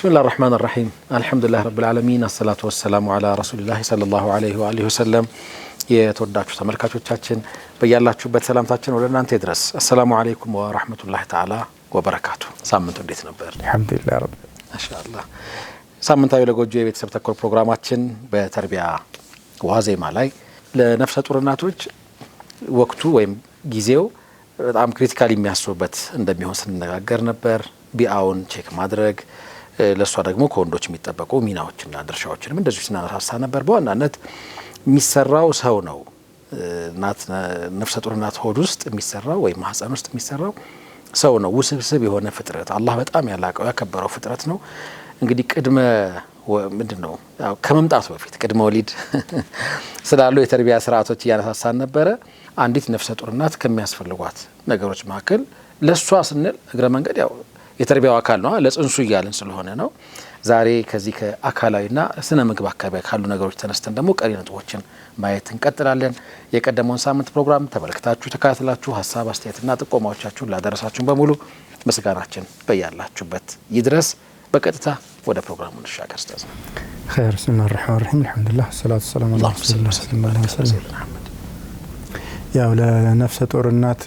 بسم الله الرحمن الرحيم الحمد لله رب العالمين الصلاة والسلام على رسول الله صلى الله عليه وآله وسلم የተወዳችሁ ተመልካቾቻችን በእያላችሁበት ሰላምታችን ወደ እናንተ ይድረስ። አሰላሙ አለይኩም ወራህመቱላሂ ተዓላ ወበረካቱ። ሳምንቱ እንዴት ነበር? አልহামዱሊላህ ረብ ማሻአላህ። ሳምንታዊ ለጎጆ የቤተሰብ ተኮር ፕሮግራማችን በተርቢያ ዋዜማ ላይ ለነፍሰ ጡር እናቶች ወቅቱ ወይም ጊዜው በጣም ክሪቲካሊ የሚያስቡበት እንደሚሆን ስንነጋገር ነበር። ቢአውን ቼክ ማድረግ ለሷ ደግሞ ከወንዶች የሚጠበቁ ሚናዎችና ድርሻዎችንም እንደዚህ ስናነሳሳ ነበር። በዋናነት የሚሰራው ሰው ነው። ነፍሰ ጡር እናት ሆድ ውስጥ የሚሰራው ወይም ማህፀን ውስጥ የሚሰራው ሰው ነው። ውስብስብ የሆነ ፍጥረት አላህ በጣም ያላቀው ያከበረው ፍጥረት ነው። እንግዲህ ቅድመ ምንድነው ከመምጣቱ በፊት ቅድመ ወሊድ ስላሉ የተርቢያ ስርዓቶች እያነሳሳን ነበረ። አንዲት ነፍሰ ጡር እናት ከሚያስፈልጓት ነገሮች መካከል ለሷ ስንል እግረ መንገድ ያው የተርቢያው አካል ነው ለጽንሱ እያልን ስለሆነ ነው። ዛሬ ከዚህ ከአካላዊና ስነ ምግብ አካባቢ ካሉ ነገሮች ተነስተን ደግሞ ቀሪ ነጥቦችን ማየት እንቀጥላለን። የቀደመውን ሳምንት ፕሮግራም ተመልክታችሁ ተከታትላችሁ ሀሳብ አስተያየትና ጥቆማዎቻችሁን ላደረሳችሁን በሙሉ ምስጋናችን በያላችሁበት ይድረስ። በቀጥታ ወደ ፕሮግራሙ እንሻገር። ኡስታዝ ኸይር ቢስሚላሂር ረህማኒር ረሂም አልሐምዱሊላህ ሰላቱ ሰላሙ ዐላ ረሱሊላህ ሰለላሁ ዐለይሂ ወሰለም። ያው ለነፍሰ ጡር እናት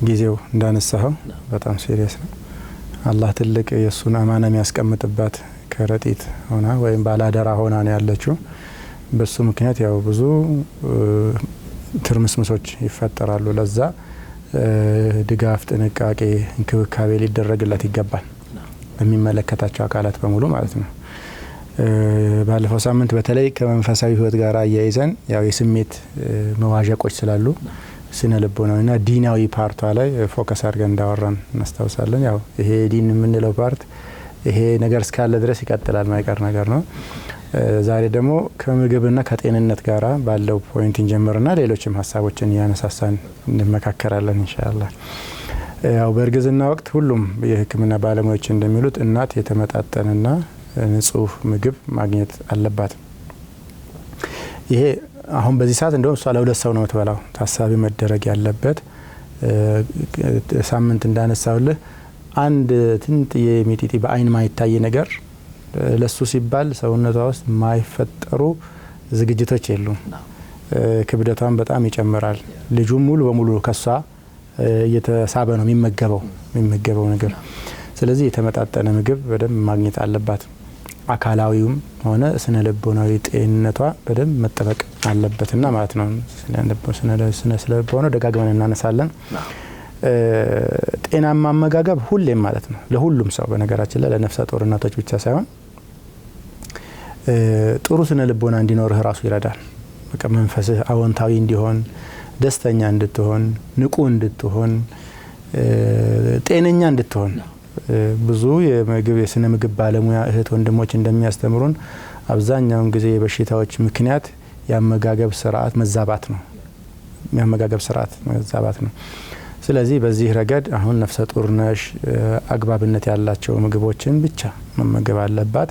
ጊዜው እንዳነሳው በጣም ሲሪየስ ነው። አላህ ትልቅ የሱን አማና የሚያስቀምጥባት ከረጢት ሆና ወይም ባላደራ ሆና ነው ያለችው። በሱ ምክንያት ያው ብዙ ትርምስምሶች ይፈጠራሉ። ለዛ ድጋፍ፣ ጥንቃቄ፣ እንክብካቤ ሊደረግላት ይገባል በሚመለከታቸው አካላት በሙሉ ማለት ነው። ባለፈው ሳምንት በተለይ ከመንፈሳዊ ህይወት ጋር አያይዘን ያው የስሜት መዋዠቆች ስላሉ ስነ ልቦናዊና ዲናዊ ፓርቷ ላይ ፎከስ አድርገን እንዳወራን እናስታውሳለን። ያው ይሄ ዲን የምንለው ፓርት ይሄ ነገር እስካለ ድረስ ይቀጥላል ማይቀር ነገር ነው። ዛሬ ደግሞ ከምግብና ከጤንነት ጋራ ባለው ፖይንት እንጀምርና ሌሎችም ሀሳቦችን ያነሳሳን እንመካከራለን ኢንሻአላህ። ያው በእርግዝና ወቅት ሁሉም የህክምና ባለሙያዎች እንደሚሉት እናት የተመጣጠነና ንጹህ ምግብ ማግኘት አለባት። ይሄ አሁን በዚህ ሰዓት እንደውም እሷ ለሁለት ሰው ነው የምትበላው። ታሳቢ መደረግ ያለበት ሳምንት እንዳነሳውልህ አንድ ትንጥዬ ሚጢጢ በአይን ማይታይ ነገር ለሱ ሲባል ሰውነቷ ውስጥ ማይፈጠሩ ዝግጅቶች የሉም። ክብደቷን በጣም ይጨምራል። ልጁ ሙሉ በሙሉ ከሷ እየተሳበ ነው የሚመገበው ነገር። ስለዚህ የተመጣጠነ ምግብ በደንብ ማግኘት አለባት። አካላዊውም ሆነ ስነ ልቦናዊ ጤንነቷ በደንብ መጠበቅ አለበትና ማለት ነው። ስነ ልቦና ደጋግመን እናነሳለን። ጤናማ አመጋገብ ሁሌም ማለት ነው ለሁሉም ሰው በነገራችን ላይ ለነፍሰ ጡር እናቶች ብቻ ሳይሆን ጥሩ ስነ ልቦና እንዲኖርህ ራሱ ይረዳል። በቃ መንፈስህ አዎንታዊ እንዲሆን፣ ደስተኛ እንድትሆን፣ ንቁ እንድትሆን፣ ጤነኛ እንድትሆን ብዙ የስነ ምግብ ባለሙያ እህት ወንድሞች እንደሚያስተምሩን አብዛኛውን ጊዜ የበሽታዎች ምክንያት የአመጋገብ ስርዓት መዛባት ነው። ስለዚህ በዚህ ረገድ አሁን ነፍሰ ጡር ነሽ አግባብነት ያላቸው ምግቦችን ብቻ መመገብ አለባት።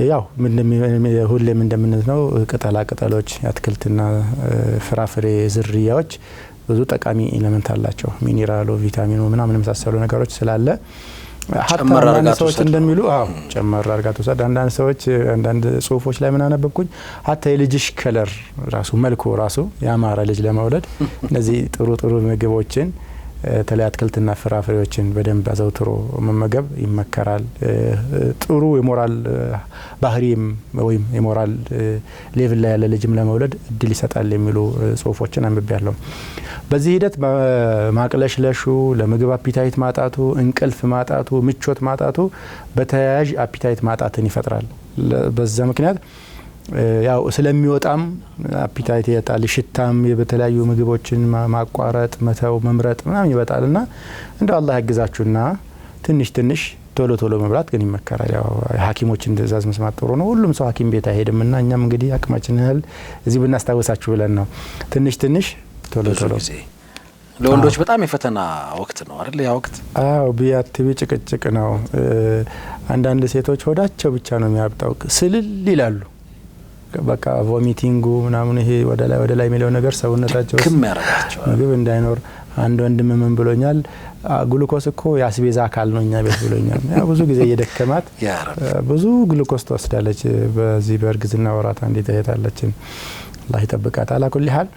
ያው ሁሌም እንደምንለው ቅጠላ ቅጠሎች፣ አትክልትና ፍራፍሬ ዝርያዎች ብዙ ጠቃሚ ኤሌመንት አላቸው። ሚኒራሉ፣ ቪታሚኑ ምናምን መሳሰሉ ነገሮች ስላለ አንዳንድ ሰዎች እንደሚሉ ጨመር አርጋቱ ሰድ አንዳንድ ሰዎች አንዳንድ ጽሁፎች ላይ ምን አነበብኩኝ ሀታ የልጅሽ ከለር ራሱ መልኩ ራሱ ያማረ ልጅ ለመውለድ እነዚህ ጥሩ ምግቦችን ተለይ አትክልትና ፍራፍሬዎችን በደንብ አዘውትሮ መመገብ ይመከራል። ጥሩ የሞራል ባህሪም ወይም የሞራል ሌቭል ላይ ያለ ልጅም ለመውለድ እድል ይሰጣል የሚሉ ጽሁፎችን አንብቤያለሁ። በዚህ ሂደት ማቅለሽለሹ፣ ለምግብ አፒታይት ማጣቱ፣ እንቅልፍ ማጣቱ፣ ምቾት ማጣቱ በተያያዥ አፒታይት ማጣትን ይፈጥራል። በዛ ምክንያት ያው ስለሚወጣም አፒታይት ያጣል። ሽታም በተለያዩ ምግቦችን ማቋረጥ፣ መተው፣ መምረጥ ምናምን ይወጣልና እንደ አላህ ያግዛችሁና ትንሽ ቶሎ መብላት ግን ይመከራል። ያው ሐኪሞችን ትእዛዝ መስማት ጥሩ ነው። ሁሉም ሰው ሐኪም ቤት አይሄድምና እኛም እንግዲህ አቅማችን ያህል እዚህ ብናስታውሳችሁ ብለን ነው። ትንሽ ቶሎ ለወንዶች በጣም የፈተና ወቅት ነው አይደል? ያ ወቅት ቢያትቢ ጭቅጭቅ ነው። አንዳንድ ሴቶች ሆዳቸው ብቻ ነው የሚያብጣው፣ ስልል ይላሉ። በቃ ቮሚቲንጉ ምናምን ይሄ ወደ ላይ የሚለው ነገር ሰውነታቸው ክም ያረጋቸው ምግብ እንዳይኖር አንድ ወንድም ምን ብሎኛል ግሉኮስ እኮ ያስቤዛ አካል ነው እኛ ቤት ብሎኛል ያ ብዙ ጊዜ እየደከማት ብዙ ግሉኮስ ተወስዳለች በዚህ በእርግዝና ወራት አንዲት እህታለችን አላህ ይጠብቃት አላ ኩሊ ሐል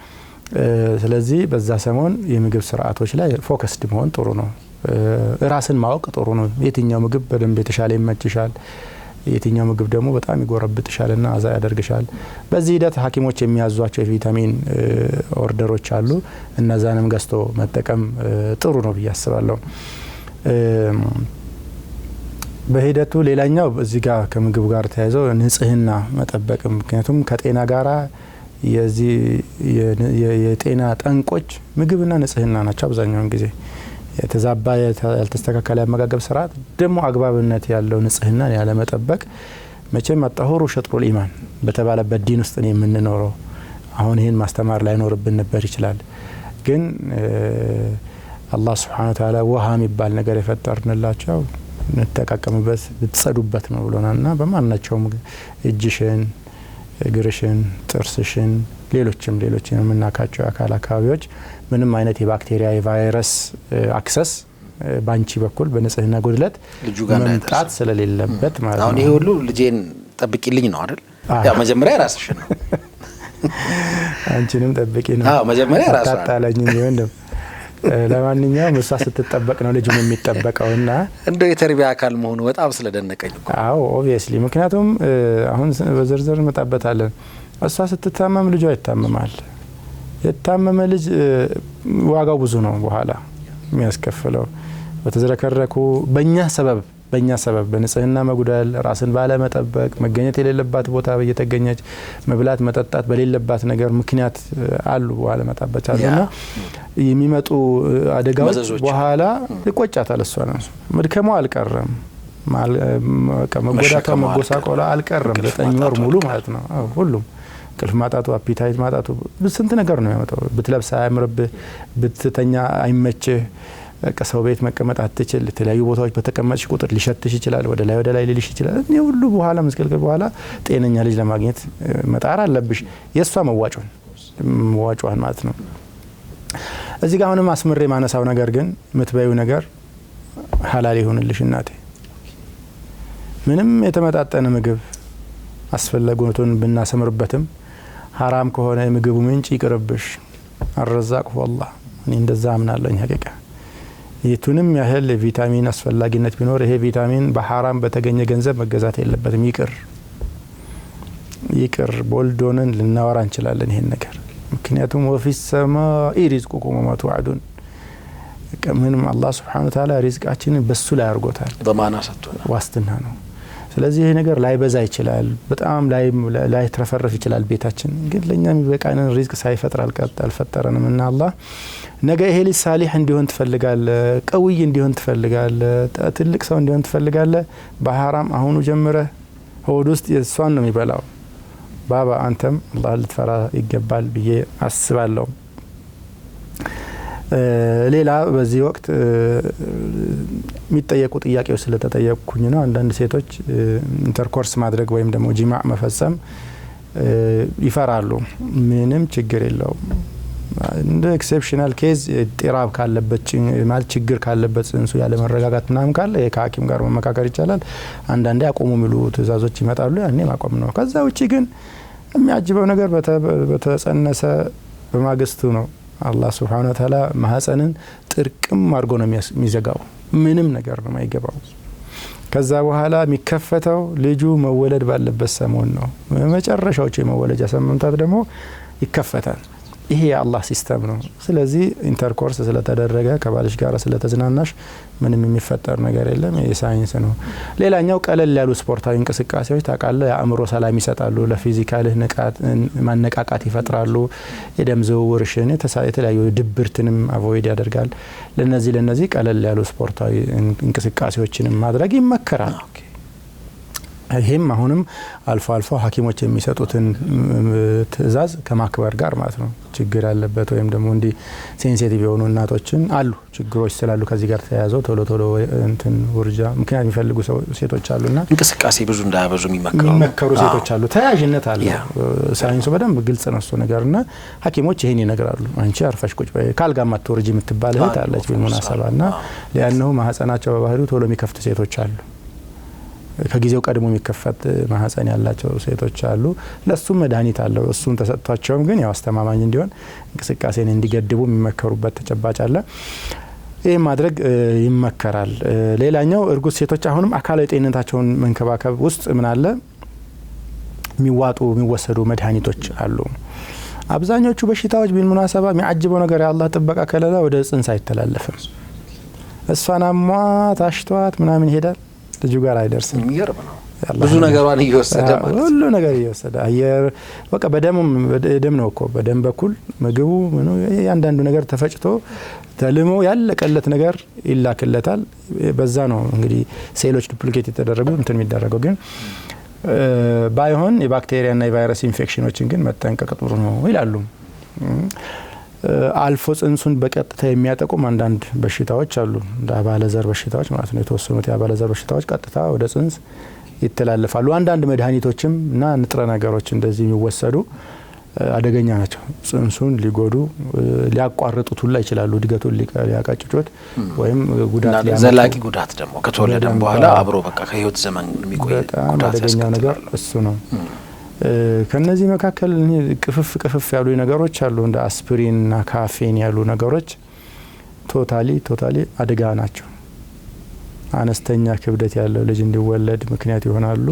ስለዚህ በዛ ሰሞን የምግብ ስርዓቶች ላይ ፎከስድ መሆን ጥሩ ነው ራስን ማወቅ ጥሩ ነው የትኛው ምግብ በደንብ የተሻለ ይመችሻል የትኛው ምግብ ደግሞ በጣም ይጎረብጥሻልና አዛ ያደርግሻል በዚህ ሂደት ሐኪሞች የሚያዟቸው የቪታሚን ኦርደሮች አሉ እነዛንም ገዝቶ መጠቀም ጥሩ ነው ብያስባለሁ በሂደቱ ሌላኛው እዚህ ጋር ከምግብ ጋር ተያይዞ ንጽህና መጠበቅ ምክንያቱም ከጤና ጋራ የዚህ የጤና ጠንቆች ምግብና ንጽህና ናቸው አብዛኛውን ጊዜ የተዛባ ያልተስተካከለ አመጋገብ ስርዓት ደግሞ አግባብነት ያለው ንጽህና ያለ መጠበቅ መቼም አጣሁሩ ሸጥሩል ኢማን በተባለበት ዲን ውስጥ ነው የምንኖረው አሁን ይሄን ማስተማር ላይ ኖርብን ነበር ይችላል ግን አላህ Subhanahu Wa Ta'ala ውሃ የሚባል ነገር የፈጠርንላቸው እንተቃቀምበት ብትጸዱበት ነው ብሎናልና በማናቸውም እጅሽን እግርሽን ጥርስሽን ሌሎችም የምናካቸው አካል አካባቢዎች ምንም አይነት የባክቴሪያ የቫይረስ አክሰስ ባንቺ በኩል በንጽህና ጉድለት መምጣት ስለሌለበት ማለት ነው አሁን ይሄ ሁሉ ልጄን ጠብቂልኝ ነው አይደል ያ መጀመሪያ ራስሽን ነው አንቺንም ጠብቂ ነው አዎ መጀመሪያ ራስሽ ታጣላኝ ነው ለማንኛውም እሷ ስትጠበቅ ነው ልጅም የሚጠበቀውና እንደ የተርቢያ አካል መሆኑ በጣም ስለደነቀኝ እኮ አዎ ኦብቪየስሊ ምክንያቱም አሁን በዝርዝር መጣበታለን እሷ ስትታመም ልጇ ይታመማል የታመመ ልጅ ዋጋው ብዙ ነው በኋላ የሚያስከፍለው በተዘረከረኩ በእኛ ሰበብ በንጽህና መጉደል ራስን ባለ መጠበቅ መገኘት የሌለባት ቦታ በየተገኘች መብላት መጠጣት በሌለባት ነገር ምክንያት አሉ በኋላ መጣበቻለና የሚመጡ አደጋዎች በኋላ ይቆጫታል እሷ ነው መድከሙ አልቀረም ከመጎዳቷ መጎሳቆላ አልቀረም 9 ወር ሙሉ ማለት ነው ሁሉም ቅልፍ ማጣቱ አፒታይት ማጣቱ በስንት ነገር ነው የሚያመጣው ብትለብስ አያምርብህ ብትተኛ አይመችህ ከሰው ቤት መቀመጥ አትችል የተለያዩ ቦታዎች በተቀመጥሽ ቁጥር ሊሸትሽ ይችላል ወደ ላይ ሊልሽ ይችላል እኔ ሁሉ በኋላ መስገልገል በኋላ ጤነኛ ልጅ ለማግኘት መጣር አለብሽ የሷ መዋጮዋን ማለት ነው እዚህ ጋር አሁንም አስመሬ ማነሳው ነገር ግን ምትበዩ ነገር ሐላል ይሁንልሽ እናቴ ምንም የተመጣጠነ ምግብ አስፈላጊነቱን ብናሰምርበትም حرام ከሆነ ምግቡ ምንጭ ይቅርብሽ الرزاق والله እኔ እንደዛ አምናለሁ ሐቂቃ የቱንም ያህል ቪታሚን አስፈላጊነት ቢኖር ይሄ ቪታሚን በሐራም በተገኘ ገንዘብ መገዛት የለበትም ይቅር ቦልዶንን ልናወራ እንችላለን ይሄን ነገር ምክንያቱም ወፊ السماء رزقكم وما توعدون ከምንም አላህ Subhanahu Wa Ta'ala ሪዝቃችንን በሱ ላይ አርጎታል በማና ሰጥቶናል ዋስትና ነው ስለዚህ ይሄ ነገር ላይ በዛ ይችላል በጣም ላይ ተረፈረፍ ይችላል ቤታችን ግን ለኛ የሚበቃንን ሪዝቅ ሳይፈጥር አልፈጠረንም እና አላህ ነገ ይሄ ልጅ ሳሊህ እንዲሆን ትፈልጋለ ቀውይ እንዲሆን ትፈልጋለ ትልቅ ሰው እንዲሆን ትፈልጋለ በሐራም አሁኑ ጀምረ ሆድ ውስጥ የሷን ነው የሚበላው ባባ አንተም አላህ ልትፈራ ይገባል ብዬ አስባለሁ ሌላ በዚህ ወቅት የሚጠየቁ ጥያቄዎች ስለተጠየቁኝ ነው አንዳንድ ሴቶች ኢንተርኮርስ ማድረግ ወይም ደግሞ ጂማዕ መፈጸም ይፈራሉ ምንም ችግር የለው እንደ ኤክሴፕሽናል ኬዝ ጤራብ ካለበት ማለት ችግር ካለበት እንሱ ያለ መረጋጋት ምናምን ካለ የሐኪም ጋር መመካከር ይቻላል አንዳንዴ አቆሙ ሚሉ ትእዛዞች ይመጣሉ ያኔ ማቆም ነው ከዛ ውጪ ግን የሚያጅበው ነገር በተጸነሰ በማግስቱ ነው አላህ Subhanahu Wa Ta'ala ማህፀንን ጥርቅም አድርጎ ነው የሚዘጋው ምንም ነገር ነው የማይገባው ከዛ በኋላ የሚከፈተው ልጁ መወለድ ባለበት ሰሞን ነው መጨረሻዎቹ የመወለጃ ሰሞንታት ደግሞ ይከፈታል ይሄ የአላህ ሲስተም ነው ስለዚህ ኢንተርኮርስ ስለተደረገ ከባልሽ ጋር ስለተዝናናሽ ምንም የሚፈጠር ነገር የለም የሳይንስ ነው ሌላኛው ቀለል ያሉ ስፖርታዊ እንቅስቃሴዎች ታቃለ ያአምሮ ሰላም ይሰጣሉ ለፊዚካልህ ንቃት ማነቃቃት ይፈጥራሉ የደም ዝውውርሽን የተለያዩ ድብርትንም አቮይድ ያደርጋል ለነዚህ ቀለል ያሉ ስፖርታዊ እንቅስቃሴዎችን ማድረግ ይመከራል ይሄም አሁንም አልፎ አልፎ ሐኪሞች የሚሰጡትን ትዕዛዝ ከማክበር ጋር ማለት ነው። ችግር ያለበት ወይም ደግሞ እንዲ ሴንሲቲቭ የሆኑ እናቶችን አሉ ችግሮች ስላሉ ከዚህ ጋር ተያያዘው ቶሎ እንትን ውርጃ ምክንያት የሚፈልጉ ሴቶች አሉና እንቅስቃሴ ብዙ እንዳያበዙ የሚመከሩ ሴቶች አሉ። ተያያዥነት አለ። ሳይንሱ በደንብ ግልጽ ነው እሱ ነገርና ሐኪሞች ይሄን ይነግራሉ። አንቺ አርፈሽ ቁጭ በይ ካልጋ ማትወርጂ የምትባል እህት አለች بالمناسبة لانه ማህፀናቸው በባህሪው ቶሎ የሚከፍቱ ሴቶች አሉ። ከጊዜው ቀድሞ የሚከፈት ማህፀን ያላቸው ሴቶች አሉ። ለሱም መድኃኒት አለው። እሱን ተሰጥቷቸውም ግን ያው አስተማማኝ እንዲሆን እንቅስቃሴን እንዲገድቡ የሚመከሩበት ተጨባጭ አለ። ይሄ ማድረግ ይመከራል። ሌላኛው እርጉዝ ሴቶች አሁንም አካላዊ ጤንነታቸውን መንከባከብ ውስጥ ምን አለ የሚወሰዱ መድኃኒቶች አሉ። አብዛኞቹ በሽታዎች بالمناسبة የሚያጅበው ነገር የአላህ ጥበቃ ከለላ ወደ ጽንስ አይተላለፍም። እሷናማ ታሽቷት ምናምን ይሄዳል ልጁ ጋር አይደርስም። የሚገርም ነው። ብዙ ነገሯን እየወሰደ ማለት ነው። ሁሉ ነገር እየወሰደ አየር በቃ በደም ነው እኮ በደም በኩል ምግቡ ምኑ ያንዳንዱ ነገር ተፈጭቶ ተልሞ ያለቀለት ነገር ይላክለታል። በዛ ነው እንግዲህ ሴሎች ዱፕሊኬት የተደረጉ እንትን የሚደረገው። ግን ባይሆን የባክቴሪያና የቫይረስ ኢንፌክሽኖችን ግን መጠንቀቅ ጥሩ ነው ይላሉ። አልፎ ጽንሱን በቀጥታ የሚያጠቁም አንዳንድ በሽታዎች አሉ። አባለዘር በሽታዎች ማለት ነው። የተወሰኑት የአባለዘር በሽታዎች ቀጥታ ወደ ጽንስ ይተላለፋሉ። አንዳንድ መድኃኒቶችም እና ንጥረ ነገሮች እንደዚህ የሚወሰዱ አደገኛ ናቸው። ጽንሱን ሊጎዱ ሊያቋርጡት ሁላ ይችላሉ። እድገቱን ሊያቀጭጩት ወይም ጉዳት ሊያመጡ ዘላቂ ጉዳት ደግሞ ከተወለደም በኋላ አብሮ በቃ ከህይወት ዘመን የሚቆይ ጉዳት አደገኛ ነገር እሱ ነው። ከነዚህ መካከል ቅፍፍ ያሉ ነገሮች አሉ። እንደ አስፕሪን እና ካፌን ያሉ ነገሮች ቶታሊ አደጋ ናቸው። አነስተኛ ክብደት ያለው ልጅ እንዲወለድ ምክንያት ይሆናሉ።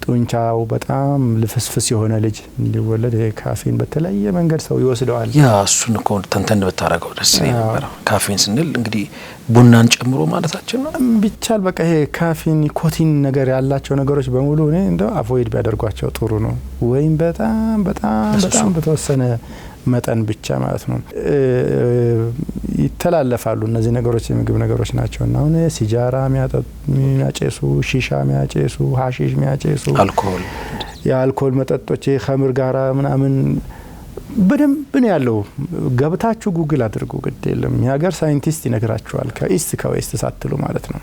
ጡንቻው በጣም ልፍስፍስ የሆነ ልጅ እንዲወለድ ካፌን በተለያየ መንገድ ሰው ይወስደዋል። ያ እሱን እኮ ተንተን በታረገው ደስ ይላል። ካፌን ስንል እንግዲህ ቡናን ጨምሮ ማለታችን ነው። ቢቻል በቃ ይሄ ካፌን ኒኮቲን ነገር ያላቸው ነገሮች በሙሉ እኔ እንደው አቮይድ ቢያደርጓቸው ጥሩ ነው። ወይም በጣም በተወሰነ መጠን ብቻ ማለት ነው። ይተላለፋሉ እነዚህ ነገሮች የምግብ ነገሮች ናቸውና አሁን ሲጃራ የሚያጨሱ ሺሻ የሚያጨሱ ሐሺሽ የሚያጨሱ የአልኮል መጠጦች ኸምር ጋራ ምናምን በደንብ ነው ያለው። ገብታችሁ ጉግል አድርጉ ግድ የለም። የሀገር ሳይንቲስት ይነግራችኋል ከኢስት ከዌስት ሳትሉ ማለት ነው።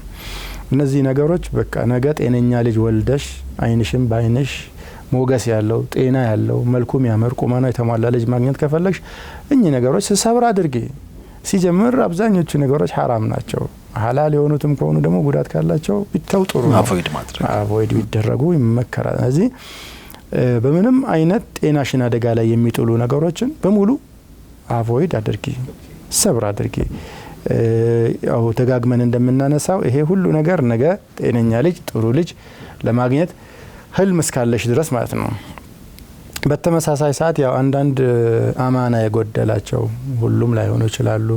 እነዚህ ነገሮች በቃ ነገ ጤነኛ ልጅ ወልደሽ አይንሽም ባይንሽ ሞገስ ያለው ጤና ያለው መልኩ የሚያምር ቁመና የተሟላ ልጅ ማግኘት ከፈለግሽ እኚህ ነገሮች ሰብራ አድርጊ። ሲጀምር አብዛኞቹ ነገሮች حرام ናቸው። ሐላል የሆኑትም ከሆኑ ደግሞ ጉዳት ካላቸው ቢተው ጥሩ ነው። አቮይድ ቢደረጉ ይመከራል። ስለዚህ በምንም አይነት ጤናሽን አደጋ ላይ የሚጥሉ ነገሮችን በሙሉ አቮይድ አድርጊ፣ ሰብራ አድርጊ። ያው ተጋግመን እንደምናነሳው ይሄ ሁሉ ነገር ነገ ጤነኛ ልጅ ጥሩ ልጅ ለማግኘት ህልም እስካለሽ ድረስ ማለት ነው። በተመሳሳይ ሰዓት ያው አንዳንድ አማና የጎደላቸው ሁሉም ላይ ሆኖ ይችላሉ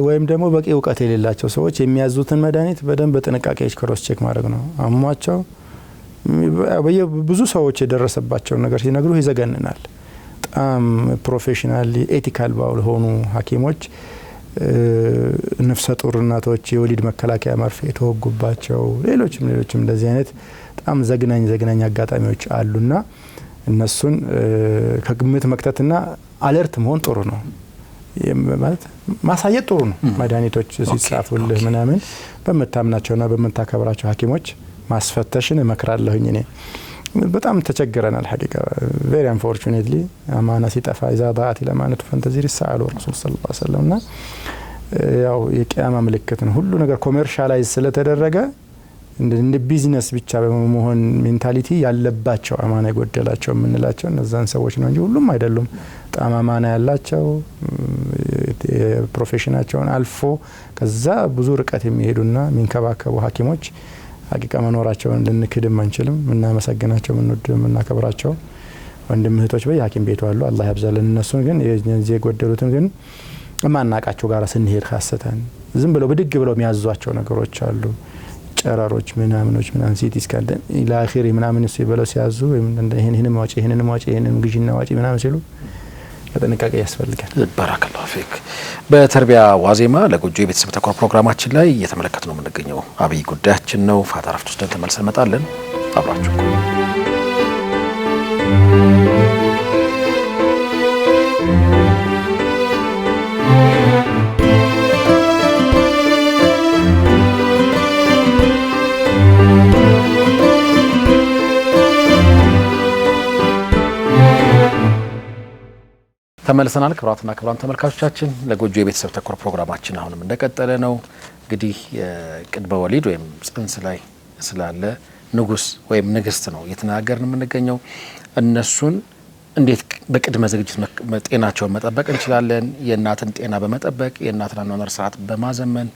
ወይም ደግሞ በቂ ዕውቀት የሌላቸው ሰዎች የሚያዙትን መድኃኒት በደንብ በጥንቃቄ ክሮስ ቼክ ማድረግ ነው። አሟቸው ብዙ ሰዎች የደረሰባቸው ነገር ሲነግሩ ይዘገንናል። በጣም ፕሮፌሽናሊ ኤቲካል ባልሆኑ ሐኪሞች ነፍሰ ጡር እናቶች የወሊድ መከላከያ መርፌ የተወጉባቸው ሌሎችም እንደዚህ አይነት በጣም ዘግናኝ አጋጣሚዎች አሉና እነሱን ከግምት መክተትና አለርት መሆን ጥሩ ነው። ማለት ማሳየት ጥሩ ነው። መድኃኒቶች ሲጻፉልህ ምናምን በመታምናቸውና በመታከብራቸው ሐኪሞች ማስፈተሽን እመክራለሁኝ። እኔ በጣም ተቸግረናል ሐቂቃ very unfortunately አማና ሲጠፋ اذا ضاعت الامانه فانتظر الساعه والرسول صلى الله عليه وسلم ያው የቂያማ ምልክት ነው። ሁሉ ነገር ኮሜርሻላይዝ ስለተደረገ እንደ ቢዝነስ ብቻ በመሆን ሜንታሊቲ ያለባቸው አማና የጎደላቸው የምንላቸው እነዛን ሰዎች ነው እንጂ ሁሉም አይደሉም። በጣም አማና ያላቸው ፕሮፌሽናቸውን አልፎ ከዛ ብዙ ርቀት የሚሄዱና የሚንከባከቡ ሐኪሞች ሐቂቃ መኖራቸውን ልንክድም አንችልም። እናመሰግናቸው፣ እናከብራቸው ወንድም እህቶች በየሐኪም ቤቱ አሉ። አላህ ያብዛልን እነሱን። ግን የዚህ የጎደሉትን ግን ማናቃቸው ጋር ስንሄድ ካሰተን ዝም ብለው ብድግ ብለው የሚያዟቸው ነገሮች አሉ። ጨራሮች ምናምኖች ሲቲ ስካን ኢላ አኺሪ ምናምን ሲበለው ሲያዙ ይሄንን ማውጪ ይሄንን ግዢና ዋጪ ምናምን ሲሉ በጥንቃቄ ያስፈልጋል። ባረከላሁ ፊክ። በተርቢያ ዋዜማ ለጎጆ የቤተሰብ ተኮር ፕሮግራማችን ላይ እየተመለከትነው የምንገኘው አብይ ጉዳያችን ነው። ፋታ ረፍት ወስደን ተመልሰን እንመጣለን። አብራችሁ ተመልሰናል። ክቡራትና ክቡራን ተመልካቾቻችን ለጎጆ የቤተሰብ ተኮር ፕሮግራማችን አሁንም እንደቀጠለ ነው። እንግዲህ የቅድመ ወሊድ ወይም ጽንስ ላይ ስላለ ንጉስ ወይም ንግስት ነው እየተነጋገርን የምንገኘው። እነሱን እንዴት በቅድመ ዝግጅት ጤናቸውን መጠበቅ እንችላለን? የእናትን ጤና በመጠበቅ የእናትን አኗኗር ስርዓት በማዘመን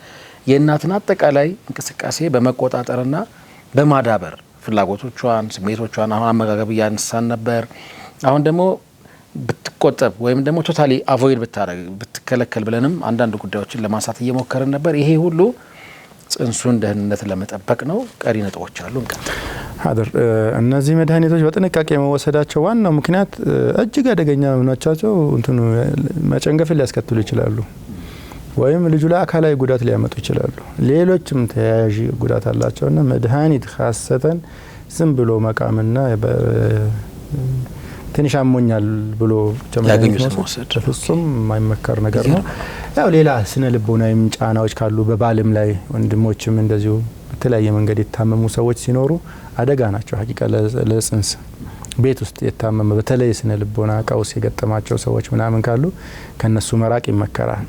የእናትን አጠቃላይ እንቅስቃሴ በመቆጣጠርና በማዳበር ፍላጎቶቿን፣ ስሜቶቿን አሁን አመጋገብ እያነሳን ነበር። አሁን ደግሞ ብትቆጠብ ወይም ደግሞ ቶታሊ አቮይድ ብታረግ ብትከለከል ብለንም አንዳንድ ጉዳዮችን ለማንሳት እየሞከርን ነበር። ይሄ ሁሉ ጽንሱን ደህንነት ለመጠበቅ ነው። ቀሪ ነጥቦች አሉ። ሀድር እነዚህ መድኃኒቶች በጥንቃቄ መወሰዳቸው ዋናው ምክንያት እጅግ አደገኛ መሆናቸው እንትኑ መጨንገፍን ሊያስከትሉ ይችላሉ፣ ወይም ልጁ ላይ አካላዊ ጉዳት ሊያመጡ ይችላሉ። ሌሎችም ተያያዥ ጉዳት አላቸውና መድኃኒት ካሰተን ዝም ብሎ መቃምና ትንሽ አሞኛል ብሎ ያገኙት መውሰድ ፍጹም የማይመከር ነገር ነው። ያው ሌላ ስነ ልቦናዊም ጫናዎች ካሉ በባልም ላይ ወንድሞችም እንደዚሁ በተለያየ መንገድ የታመሙ ሰዎች ሲኖሩ አደጋ ናቸው። ሀቂቃ ለጽንስ ቤት ውስጥ የታመመ በተለይ ስነ ልቦና ቀውስ የገጠማቸው ሰዎች ምናምን ካሉ ከነሱ መራቅ ይመከራል።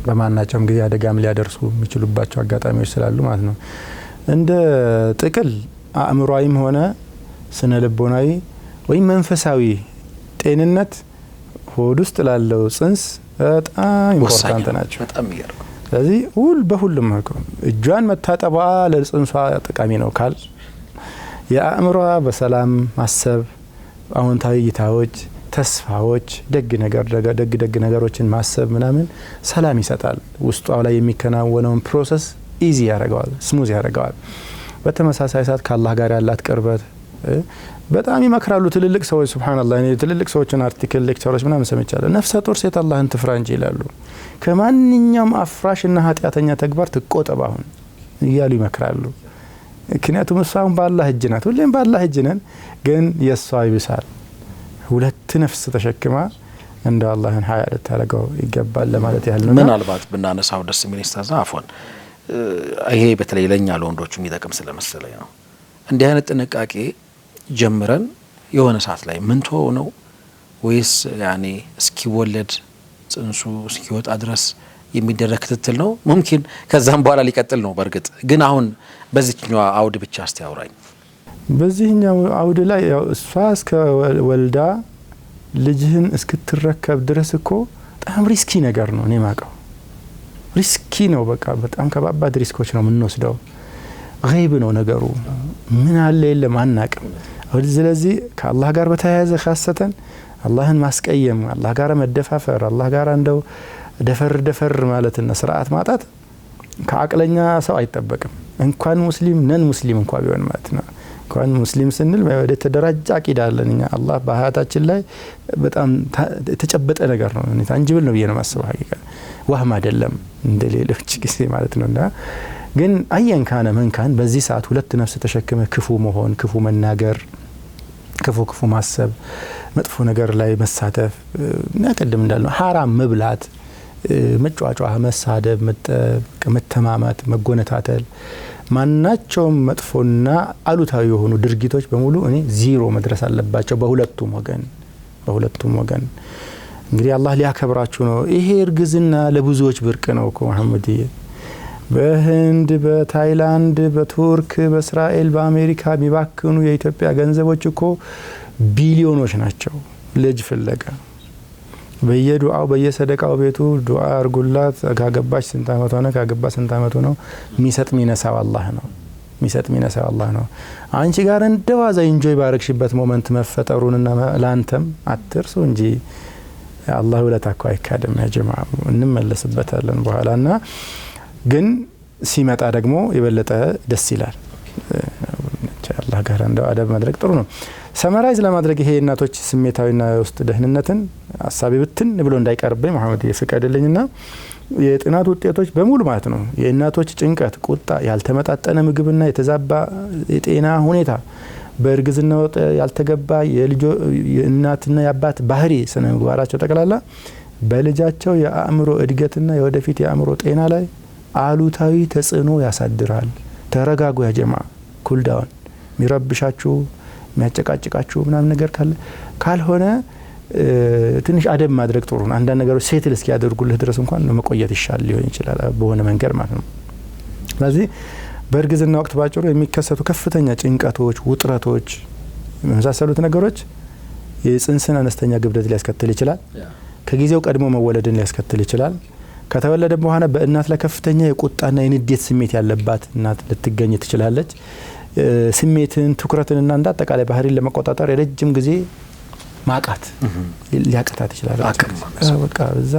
በማናቸውም ጊዜ አደጋም ሊያደርሱ የሚችሉባቸው አጋጣሚዎች ስላሉ ማለት ነው። እንደ ጥቅል አእምሯዊም ሆነ ስነ ልቦናዊ ወይም መንፈሳዊ ጤንነት ሆድ ውስጥ ላለው ጽንስ በጣም ኢምፖርታንት ናቸው። ስለዚህ በሁሉም መልኩ እጇን መታጠቧ ለጽንሷ ጠቃሚ ነው ካል የአእምሯ በሰላም ማሰብ፣ አዎንታዊ እይታዎች፣ ተስፋዎች፣ ደግ ነገሮችን ማሰብ ምናምን ሰላም ይሰጣል። ውስጧ ላይ የሚከናወነውን ፕሮሰስ ኢዚ ያደርገዋል፣ ስሙዝ ያደርገዋል። በተመሳሳይ ሰዓት ከአላህ ጋር ያላት ቅርበት በጣም ይመክራሉ ትልልቅ ሰዎች። ሱብሃንአላህ እኔ ትልልቅ ሰዎችን አርቲክል ሌክቸሮች ምናምን ሰምቻለሁ። ነፍሰ ጡር ሴት አላህን ትፍራ እንጂ ይላሉ። ከማንኛውም አፍራሽና ኃጢአተኛ ተግባር ትቆጠብ አሁን እያሉ ይመክራሉ። ምክንያቱም እሷ አሁን በአላህ እጅ ናት። ሁሌም በአላህ እጅ ነን፣ ግን የእሷ ይብሳል። ሁለት ነፍስ ተሸክማ እንደ አላህን ሀያ ልታደርገው ይገባል ለማለት ያህል ነው። ምናልባት ብናነሳው ደስ የሚል ስታዛ አፎን ይሄ በተለይ ለኛ ለወንዶቹ የሚጠቅም ስለመሰለኝ ነው። እንዲህ አይነት ጥንቃቄ ጀምረን የሆነ ሰዓት ላይ ምን ተወው ነው ወይስ ያኔ እስኪወለድ ጽንሱ እስኪወጣ ድረስ የሚደረግ ክትትል ነው? ሙምኪን ከዛም በኋላ ሊቀጥል ነው። በእርግጥ ግን አሁን በዚህኛው አውድ ብቻ አስተያውራኝ። በዚህኛው አውድ ላይ ያው እሷ እስከ ወልዳ ልጅህን እስክትረከብ ድረስ እኮ በጣም ሪስኪ ነገር ነው። እኔ ማቀው ሪስኪ ነው። በቃ በጣም ከባባድ ሪስኮች ነው የምንወስደው። ገይብ ነው ነገሩ። ምን አለ የለም አናቅም። ስለዚህ ከአላህ ጋር በተያያዘ ካሰተን አላህን ማስቀየም፣ አላህ ጋር መደፋፈር፣ አላህ ጋር እንደው ደፈር ማለትና ስርዓት ማጣት ከአቅለኛ ሰው አይጠበቅም። እንኳን ሙስሊም ነን ሙስሊም እንኳን ቢሆን ማለት ነው። እንኳን ሙስሊም ስንል ወደ ተደራጀ አቂዳ አለን እኛ። አላህ በሀያታችን ላይ በጣም የተጨበጠ ነገር ነው። ታንጅብል ነው ብዬ ነው የማስበው። ሀቂቃ ዋህም አይደለም እንደሌሎች ጊዜ ማለት ነውና ግን አየን ካነ መንካን በዚህ ሰዓት ሁለት ነፍስ ተሸክመ ክፉ መሆን፣ ክፉ መናገር፣ ክፉ ማሰብ፣ መጥፎ ነገር ላይ መሳተፍ እና ቀደም እንዳልነው ሐራም መብላት፣ መጫጫ፣ መሳደብ፣ መተማማት፣ መጎነታተል፣ ማናቸውም መጥፎና አሉታዊ የሆኑ ድርጊቶች በሙሉ እኔ ዜሮ መድረስ አለባቸው በሁለቱም ወገን። እንግዲህ አላህ ሊያከብራችሁ ነው። ይሄ እርግዝና ለብዙዎች ብርቅ ነው እኮ መሐመድዬ። በህንድ፣ በታይላንድ፣ በቱርክ፣ በእስራኤል፣ በአሜሪካ የሚባክኑ የኢትዮጵያ ገንዘቦች እኮ ቢሊዮኖች ናቸው ልጅ ፍለጋ። በየዱዓው በየሰደቃው ቤቱ ዱዓ አርጉላት፣ ካገባች ስንት አመቷ ነው፣ ካገባ ስንት አመቱ ነው። ሚሰጥ ሚነሳው አላህ ነው። አንቺ ጋር እንደዋዛ ኢንጆይ ባረክሽበት ሞመንት መፈጠሩንና ላንተም አትርሱ እንጂ አላህ ውለታ እኮ አይካድም። ያ ጀማዓ እንመለስበታለን በኋላና ግን ሲመጣ ደግሞ የበለጠ ደስ ይላል። አላህ ጋር እንደው አደብ ማድረግ ጥሩ ነው። ሰመራይዝ ለማድረግ ይሄ እናቶች ስሜታዊና የውስጥ ደህንነትን ሀሳቤ ብትን ብሎ እንዳይቀርብኝ መሐመድ ይፍቀድልኝና የጥናት ውጤቶች በሙሉ ማለት ነው የእናቶች ጭንቀት፣ ቁጣ፣ ያልተመጣጠነ ምግብና የተዛባ የጤና ሁኔታ፣ በእርግዝና ወቅት ያልተገባ የእናትና የአባት ባህሪ ስነ ምግባራቸው ጠቅላላ በልጃቸው የአእምሮ እድገትና የወደፊት የአእምሮ ጤና ላይ አሉታዊ ተጽዕኖ ያሳድራል። ተረጋጉ ያ ጀማ ኩልዳውን ሚረብሻችሁ የሚያጨቃጭቃችሁ ምናምን ነገር ካልሆነ ትንሽ አደብ ማድረግ ጥሩ ነው። አንዳንድ ነገሮች ሴትል እስኪያደርጉልህ ድረስ እንኳን መቆየት ይሻል ሊሆን ይችላል በሆነ መንገድ ማለት ነው። ስለዚህ በእርግዝና ወቅት ባጭሩ የሚከሰቱ ከፍተኛ ጭንቀቶች፣ ውጥረቶች የመሳሰሉት ነገሮች የጽንስን አነስተኛ ክብደት ሊያስከትል ይችላል። ከጊዜው ቀድሞ መወለድን ሊያስከትል ይችላል። ከተወለደ በኋላ በእናት ላይ ከፍተኛ የቁጣና የንዴት ስሜት ያለባት እናት ልትገኝ ትችላለች። ስሜትን፣ ትኩረትንና እንደ አጠቃላይ ባህሪን ለመቆጣጠር የረጅም ጊዜ ማቃት ሊያቀታት ይችላል። በቃ እዛ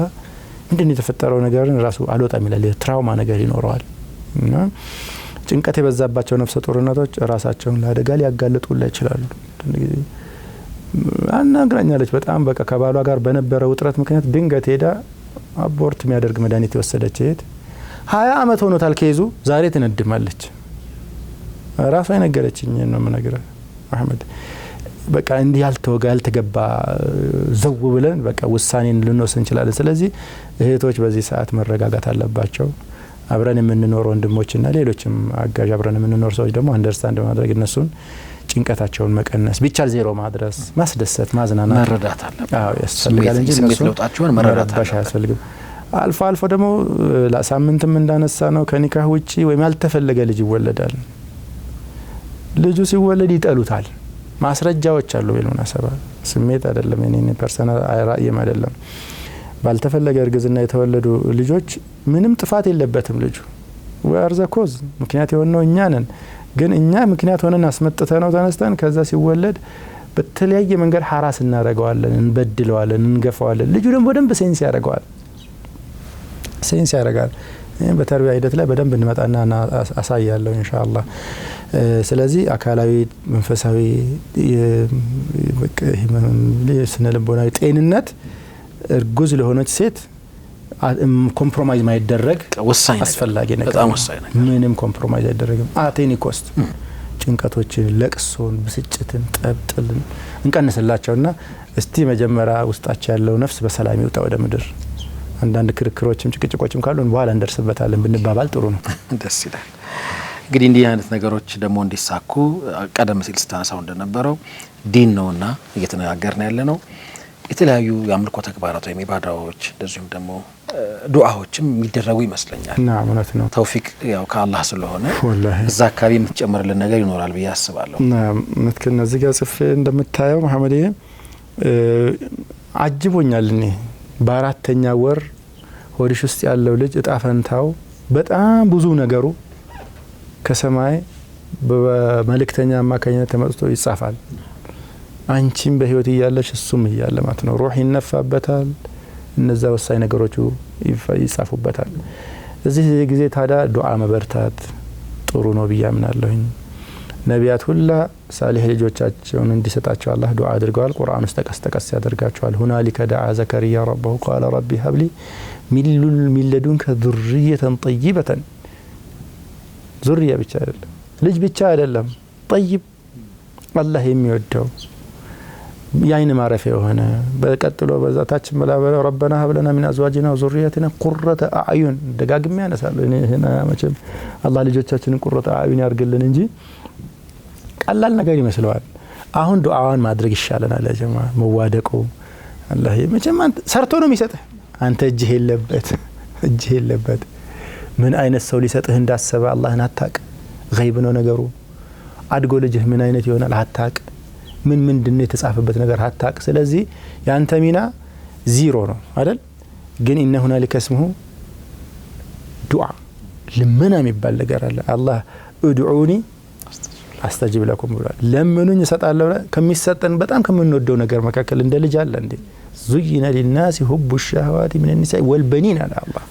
ምንድነው የተፈጠረው ነገርን ራሱ አልወጣም ይላል። ትራውማ ነገር ይኖረዋል። እና ጭንቀት የበዛባቸው ነፍሰ ጡር እናቶች ራሳቸውን ለአደጋ ሊያጋልጡላ ይችላሉ። አናግራኛለች በጣም በቃ ከባሏ ጋር በነበረ ውጥረት ምክንያት ድንገት ሄዳ አቦርት የሚያደርግ መድኃኒት የወሰደች እህት 20 ዓመት ሆኖታል ከይዙ ዛሬ ትነድማለች። ራሷ የነገረችኝ ነው የምነግርህ አህመድ። በቃ እንዲህ ያልተገባ ዘው ብለን በቃ ውሳኔን ልንወስን እንችላለን። ስለዚህ እህቶች በዚህ ሰዓት መረጋጋት አለባቸው። አብረን የምንኖር ወንድሞችና ሌሎችም አጋዥ አብረን የምንኖር ሰዎች ደግሞ አንደርስታንድ ማድረግ እነሱን ጭንቀታቸውን መቀነስ ቢቻል ዜሮ ማድረስ፣ ማስደሰት፣ ማዝናናት፣ መረዳት አለበት። ያስፈልጋል እንጂ ስሜት ለውጣቸውን መረዳት አያስፈልግም። አልፎ አልፎ ደግሞ ሳምንትም እንዳነሳ ነው ከኒካህ ውጪ ወይም ያልተፈለገ ልጅ ይወለዳል። ልጁ ሲወለድ ይጠሉታል። ማስረጃዎች አሉ። በልሙናሰባ ስሜት አይደለም የኔ ፐርሰናል ራእይም አይደለም። ባልተፈለገ እርግዝና የተወለዱ ልጆች ምንም ጥፋት የለበትም ልጁ ወርዘ ኮዝ ምክንያት የሆነው እኛ ነን። ግን እኛ ምክንያት ሆነን አስመጥተነው ተነስተን ከዛ ሲወለድ በተለያየ መንገድ ሐራስ እናደርገዋለን፣ እንበድለዋለን፣ እንገፋዋለን። ልጁ ደግሞ በደንብ ሴንስ ያደርጋል። በተርቢያ ሂደት ላይ በደንብ እንመጣና አሳያለሁ ኢንሻአላህ። ስለዚህ አካላዊ፣ መንፈሳዊ፣ ስነ ልቦናዊ ጤንነት እርጉዝ ለሆነች ሴት ኮምፕሮማይዝ ማይደረግ ወሳኝ አስፈላጊ ነገር፣ በጣም ወሳኝ ነገር። ምንም ኮምፕሮማይዝ አይደረግም። አቴኒ ኮስት ጭንቀቶችን፣ ለቅሶን፣ ብስጭትን፣ ጠብጥልን እንቀንስላቸውና እስቲ መጀመሪያ ውስጣቸው ያለው ነፍስ በሰላም ይውጣ ወደ ምድር። አንዳንድ ክርክሮችም ጭቅጭቆችም ካሉን በኋላ እንደርስበታለን ብንባባል ጥሩ ነው። ደስ ይላል። እንግዲህ እንዲህ አይነት ነገሮች ደግሞ እንዲሳኩ ቀደም ሲል ስታነሳው እንደነበረው ዲን ነውና እየተነጋገርን ያለ ነው። የተለያዩ የአምልኮ ተግባራት ወይም ኢባዳዎች እንደዚሁም ደግሞ ዱዓዎችም የሚደረጉ ይመስለኛል። እውነት ነው። ተውፊቅ ያው ከአላህ ስለሆነ እዛ አካባቢ የምትጨምርልን ነገር ይኖራል ብዬ አስባለሁ። ምትከነ እዚህ ጋር ጽፌ እንደምታየው መሐመድ አጅቦኛል። እኔ በአራተኛ ወር ሆድሽ ውስጥ ያለው ልጅ እጣ ፈንታው በጣም ብዙ ነገሩ ከሰማይ በመልእክተኛ አማካኝነት ተመጥቶ ይጻፋል። አንቺም በህይወት እያለሽ እሱም እያለ ማለት ነው። ሩህ ይነፋበታል። እነዛ ወሳኝ ነገሮቹ ይጻፉበታል። እዚህ ጊዜ ታዲያ ዱዓ መበርታት ጥሩ ነው ብዬ አምናለሁኝ። ነቢያት ሁላ ሳሊህ ልጆቻቸውን እንዲሰጣቸው አላህ ዱዓ አድርገዋል። ቁርአን ውስጥ ተቀስ ያደርጋቸዋል። ሁናሊከ ደዓ ዘከሪያ ረበሁ ቃለ ረቢ ሀብሊ ሚን ለዱንከ ዙርየተን ጠይበተን። ዙርያ ብቻ አይደለም፣ ልጅ ብቻ አይደለም፣ ጠይብ አላህ የሚወደው ያይን ማረፊያ የሆነ በቀጥሎ በዛታችን መላበለ ረበና ሀብለና ሚን አዝዋጅና ወዙርየቲና ቁረተ አዕዩን ደጋግሜ ያነሳለሁ። እኔ መቼም አላህ ልጆቻችንን ቁረተ አዕዩን ያርግልን እንጂ ቀላል ነገር ይመስለዋል። አሁን ዱዓዋን ማድረግ ይሻለናል። ጀማ መዋደቁ አላህ መቼም ሰርቶ ነው የሚሰጥህ። አንተ እጅህ የለበት ምን አይነት ሰው ሊሰጥህ እንዳሰበ አላህን አታቅ። ገይብ ነው ነገሩ። አድጎ ልጅህ ምን አይነት ይሆናል አታቅ። ምንድነው የተጻፈበት ነገር አታቅ። ስለዚህ ያንተ ሚና ዚሮ ነው አይደል? ግን ኢነሁ ሁናሊከ እስሙሁ ዱዓ ልመና የሚባል ነገር አለ። አላህ ኡድዑኒ አስተጅብ ለኩም ብሏል። ለምኑኝ እሰጣለሁ። ከሚሰጠን በጣም ከምንወደው ነገር መካከል እንደ ልጅ አለ እንዴ? ዙይነ ሊናሲ ሁቡ ሸህዋቲ ሚነ ኒሳኢ ወልበኒን አለ አላህ።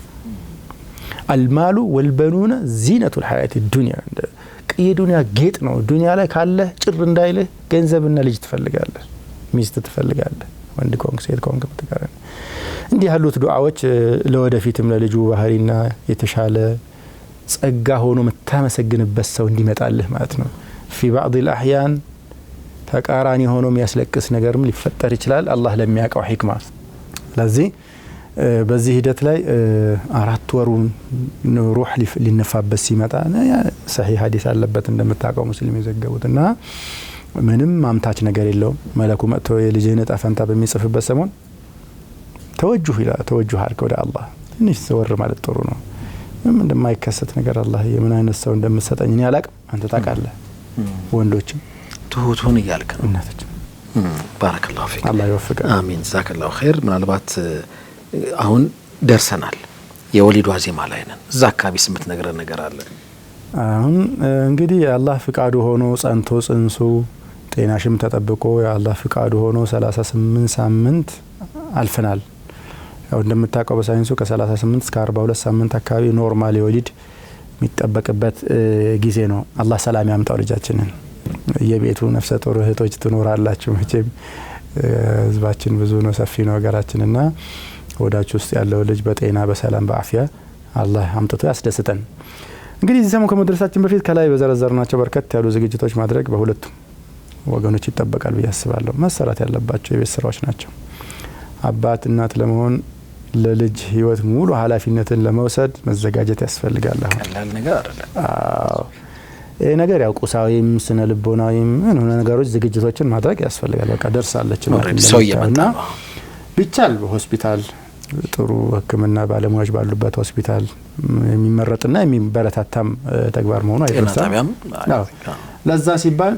አልማሉ ወልበኑነ ዚነቱል ሐያቲ ዱንያ። የዱንያ ጌጥ ነው። ዱንያ ላይ ካለ ጭር እንዳይልህ ገንዘብና ልጅ ትፈልጋለህ፣ ሚስት ትፈልጋለህ፣ ወንድ ኮንክ ሴት ኮንክ ምትቀረን እንዲህ ያሉት ዱዓዎች ለወደፊትም ለልጁ ባህሪና የተሻለ ጸጋ ሆኖ መታመሰግንበት ሰው እንዲመጣልህ ማለት ነው። في بعض الأحيان ተቃራኒ ሆኖ የሚያስለቅስ ነገርም ሊፈጠር ይችላል አላህ ለሚያውቀው ሂክማ። ስለዚህ በዚህ ሂደት ላይ 4 ወሩን ሩህ ሊነፋበት ሲመጣ ሰሂህ ሐዲስ አለበት እንደምታውቀው ሙስሊም የዘገቡትና ምንም ማምታች ነገር የለውም። መለኩ መጥቶ የልጅህን ዕጣ ፈንታ በሚጽፍበት ሰሞን ተወጁህ አልከ ወደ አላህ ትንሽ ዘወር ማለት ጥሩ ነው። ምንም እንደማይከሰት ነገር አላህ የምን አይነት ሰው እንደምትሰጠኝ እኔ አላቅም፣ አንተ ታውቃለህ። ወንዶችም ትሁቱን እያልክ ነው። እናቶች ባረከላሁ ፊክ አላህ ይወፍቀ። አሚን ጀዛከላሁ ኸይር። ምናልባት አሁን ደርሰናል የወሊድ ዋዜማ ላይ ነን። እዛ አካባቢ ስምት ነገር አለ። አሁን እንግዲህ የአላህ ፍቃዱ ሆኖ ጸንቶ ጽንሱ ጤናሽም ተጠብቆ የአላህ ፍቃዱ ሆኖ 38 ሳምንት አልፈናል። ያው እንደምታውቀው በሳይንሱ ከ38 እስከ 42 ሳምንት አካባቢ ኖርማል የወሊድ የሚጠበቅበት ጊዜ ነው። አላህ ሰላም ያምጣው ልጃችንን። የቤቱ ነፍሰ ጡር እህቶች ትኖራላችሁ መቼም ህዝባችን ብዙ ነው፣ ሰፊ ነው ሀገራችንና ወዳችሁ ውስጥ ያለው ልጅ በጤና በሰላም በአፊያ አላህ አምጥቶ ያስደስተን። እንግዲህ እዚህ ሰሞን ከመድረሳችን በፊት ከላይ በዘረዘርናቸው በርከት ያሉ ዝግጅቶች ማድረግ በሁለቱም ወገኖች ይጠበቃል ብዬ አስባለሁ። መሰራት ያለባቸው የቤት ስራዎች ናቸው። አባት እናት ለመሆን ለልጅ ህይወት ሙሉ ኃላፊነትን ለመውሰድ መዘጋጀት ያስፈልጋል። ቀላል ነገር አይደለም። ይሄ ነገር ያው ቁሳዊም ስነ ልቦናዊም ሆነ ነገሮች ዝግጅቶችን ማድረግ ያስፈልጋል። በቃ ደርሳለች ማለት ነው። ቢቻል በሆስፒታል ጥሩ ህክምና ባለሙያዎች ባሉበት ሆስፒታል የሚመረጥና የሚበረታታም ተግባር መሆኑ አይደለም። ለዛ ሲባል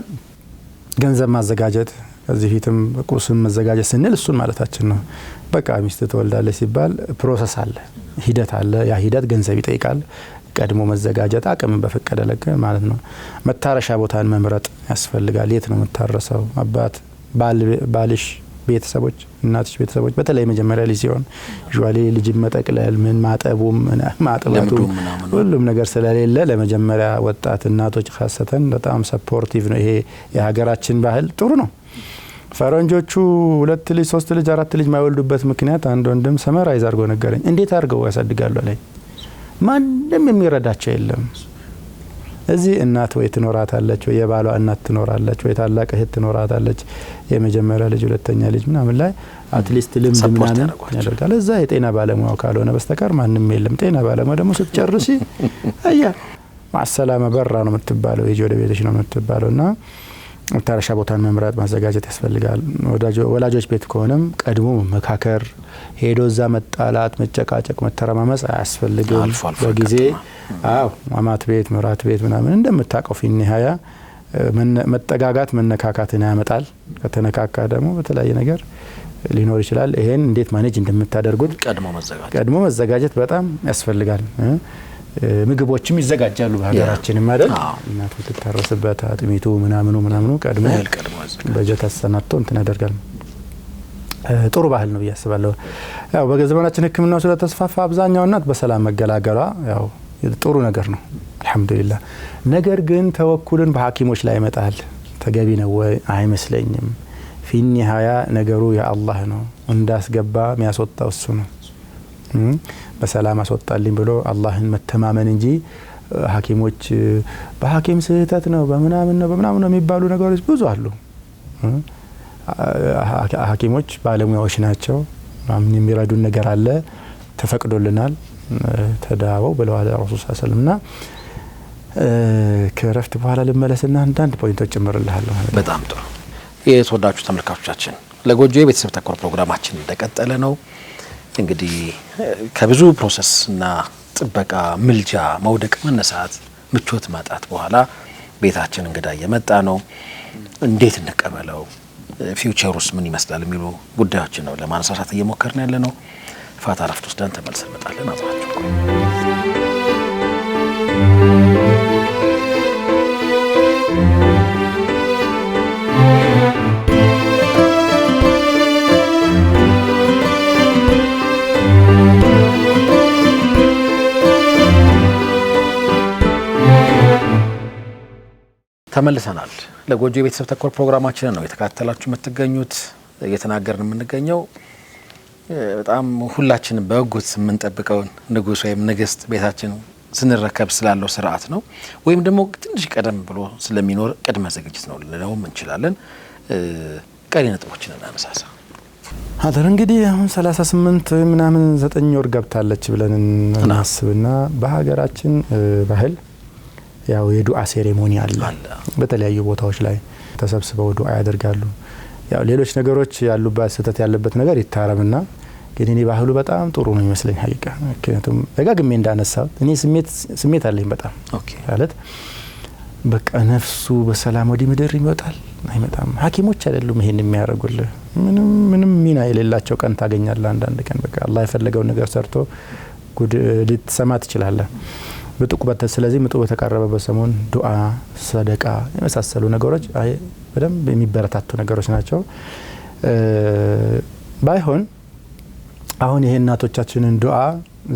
ገንዘብ ማዘጋጀት ከዚህ ፊትም ቁስም መዘጋጀት ስንል እሱን ማለታችን ነው። በቃ ሚስት ትወልዳለች ሲባል ፕሮሰስ አለ፣ ሂደት አለ። ያ ሂደት ገንዘብ ይጠይቃል። ቀድሞ መዘጋጀት አቅም በፈቀደ ለከ ማለት ነው። መታረሻ ቦታን መምረጥ ያስፈልጋል። የት ነው መታረሰው? አባት ባልሽ ቤተሰቦች እናትሽ ቤተሰቦች በተለይ መጀመሪያ ልጅ ሲሆን ጁዋሊ ልጅ መጠቅለል ምን ማጠቡም ማጥባቱ ሁሉም ነገር ስለሌለ ለመጀመሪያ ወጣት እናቶች ኻሰተን በጣም ሰፖርቲቭ ነው። ይሄ የሀገራችን ባህል ጥሩ ነው። ፈረንጆቹ 2 ልጅ 3 ልጅ 4 ልጅ ማይወልዱበት ምክንያት አንድ ወንድም ሰመራይዝ አድርጎ ነገረኝ። እንዴት አድርገው ያሳድጋሉ ላይ ማንም የሚረዳቸው የለም። እዚህ እናት ወይ ትኖራታለች ወይ የባሏ እናት ትኖራለች ወይ ታላቅ እህት ትኖራታለች። የመጀመሪያ ልጅ ሁለተኛ ልጅ ምናምን ላይ አትሊስት ልምድ ምናምን ያደርጋል። እዛ የጤና ባለሙያው ካልሆነ በስተቀር ማንም የለም። ጤና ባለሙያ ደግሞ ስትጨርሺ አያ ማሰላማ በራ ነው የምትባለው፣ ሂጂ ወደ ቤትሽ ነው የምትባለውና መታረሻ ቦታን መምረጥ ማዘጋጀት ያስፈልጋል። ወላጆች ቤት ከሆነም ቀድሞ መካከር፣ ሄዶ እዛ መጣላት፣ መጨቃጨቅ፣ መተረማመስ አያስፈልግም። በጊዜ ማማት ቤት ምራት ቤት ምናምን እንደምታቀው ፊኒሃያ መጠጋጋት መነካካትን ያመጣል። ከተነካካ ደግሞ በተለያየ ነገር ሊኖር ይችላል። ይሄን እንዴት ማኔጅ እንደምታደርጉት ቀድሞ መዘጋጀት በጣም ያስፈልጋል። ምግቦችም ይዘጋጃሉ በሀገራችንም አይደል? እናቱ ትታረስበት አጥሚቱ ምናምኑ ቀድሞ በጀት አሰናድቶ እንትን ያደርጋል። ጥሩ ባህል ነው ብዬ አስባለሁ። ያው በዘመናችን ህክምናው ስለተስፋፋ አብዛኛው እናት በሰላም መገላገሏ ያው ጥሩ ነገር ነው አልহামዱሊላህ። ነገር ግን ተወኩልን በሐኪሞች ላይ ይመጣል። ተገቢ ነው ወይ? አይመስለኝም። ፊኒሃያ ነገሩ የአላህ ነው። እንዳስገባ የሚያስወጣው እሱ ነው። በሰላም አስወጣልኝ ብሎ አላህን መተማመን እንጂ ሐኪሞች በሐኪም ስህተት ነው በምናምን ነው የሚባሉ ነገሮች ብዙ አሉ። ሐኪሞች ባለሙያዎች ናቸው። ማምን የሚረዱን ነገር አለ፣ ተፈቅዶልናል፣ ተዳወው ብለዋል ረሱል ሰለላሁ ዐለይሂ ወሰለም። ከረፍት በኋላ ልመለስና አንዳንድ ፖይንቶች ጨምርልሃለሁ። በጣም ጥሩ። የተወዳጁ ተመልካቾቻችን ለጎጆ የቤተሰብ ተኮር ፕሮግራማችን እንደቀጠለ ነው። እንግዲህ ከብዙ ፕሮሰስ እና ጥበቃ፣ ምልጃ፣ መውደቅ፣ መነሳት፣ ምቾት ማጣት በኋላ ቤታችን እንግዳ እየመጣ ነው። እንዴት እንቀበለው? ፊውቸሩስ ምን ይመስላል? የሚሉ ጉዳዮችን ነው ለማንሳሳት እየሞከርን ያለ ነው። ፋታ ረፍት ወስደን ተመልሰን እንመጣለን። አብራችሁ ተመልሰናል። ለጎጆ የቤተሰብ ተኮር ፕሮግራማችን ነው የተካተላችሁ የምትገኙት። እየተናገርን የምንገኘው በጣም ሁላችንም በጉት የምንጠብቀውን ንጉስ ወይም ንግስት ቤታችን ስንረከብ ስላለው ስርዓት ነው ወይም ደግሞ ትንሽ ቀደም ብሎ ስለሚኖር ቅድመ ዝግጅት ነው ልንለውም እንችላለን። ቀሪ ነጥቦችን እናነሳሳ። ሀገር እንግዲህ አሁን 38 ምናምን 9 ወር ገብታለች ብለን እናስብና በሀገራችን ባህል ያው የዱዓ ሴሬሞኒ አለ። በተለያዩ ቦታዎች ላይ ተሰብስበው ዱዓ ያደርጋሉ። ያው ሌሎች ነገሮች ያሉበት ስህተት ያለበት ነገር ይታረምና ግን እኔ ባህሉ በጣም ጥሩ ነው ይመስለኝ ሀቂቃ። ምክንያቱም ደጋግሜ እንዳነሳው እኔ ስሜት አለኝ በጣም ማለት በቃ ነፍሱ በሰላም ወዲ ምድር ይመጣል አይመጣም። ሐኪሞች አይደሉም ይሄን የሚያደርጉልህ ምንም ሚና የሌላቸው ቀን ታገኛለህ። አንዳንድ ቀን በቃ አላህ የፈለገው ነገር ሰርቶ ጉድ ልትሰማ ትችላለህ በጥቁበት። ስለዚህ ምጡ በተቃረበበት ሰሞን ዱዓ፣ ሰደቃ የመሳሰሉ ነገሮች በደንብ የሚበረታቱ ነገሮች ናቸው። ባይሆን አሁን ይሄ እናቶቻችንን ዱዓ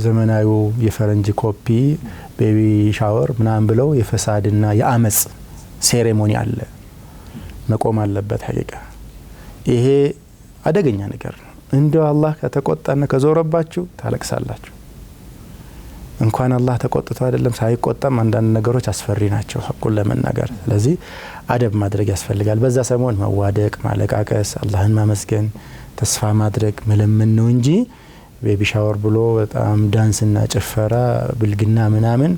ዘመናዊ የፈረንጅ ኮፒ ቤቢ ሻወር ምናምን ብለው የፈሳድና የአመጽ ሴሬሞኒ አለ መቆም አለበት ሀቂቃ። ይሄ አደገኛ ነገር ነው። እንደው አላህ ከተቆጣና ከዞረባችሁ ታለቅሳላችሁ። እንኳን አላህ ተቆጥቶ አይደለም ሳይቆጣም አንዳንድ ነገሮች አስፈሪ ናቸው ሐቁን ለመናገር። ስለዚህ አደብ ማድረግ ያስፈልጋል። በዛ ሰሞን መዋደቅ፣ ማለቃቀስ፣ አላህን ማመስገን፣ ተስፋ ማድረግ መለመን ነው እንጂ ቤቢ ሻወር ብሎ በጣም ዳንስና ጭፈራ ብልግና ምናምን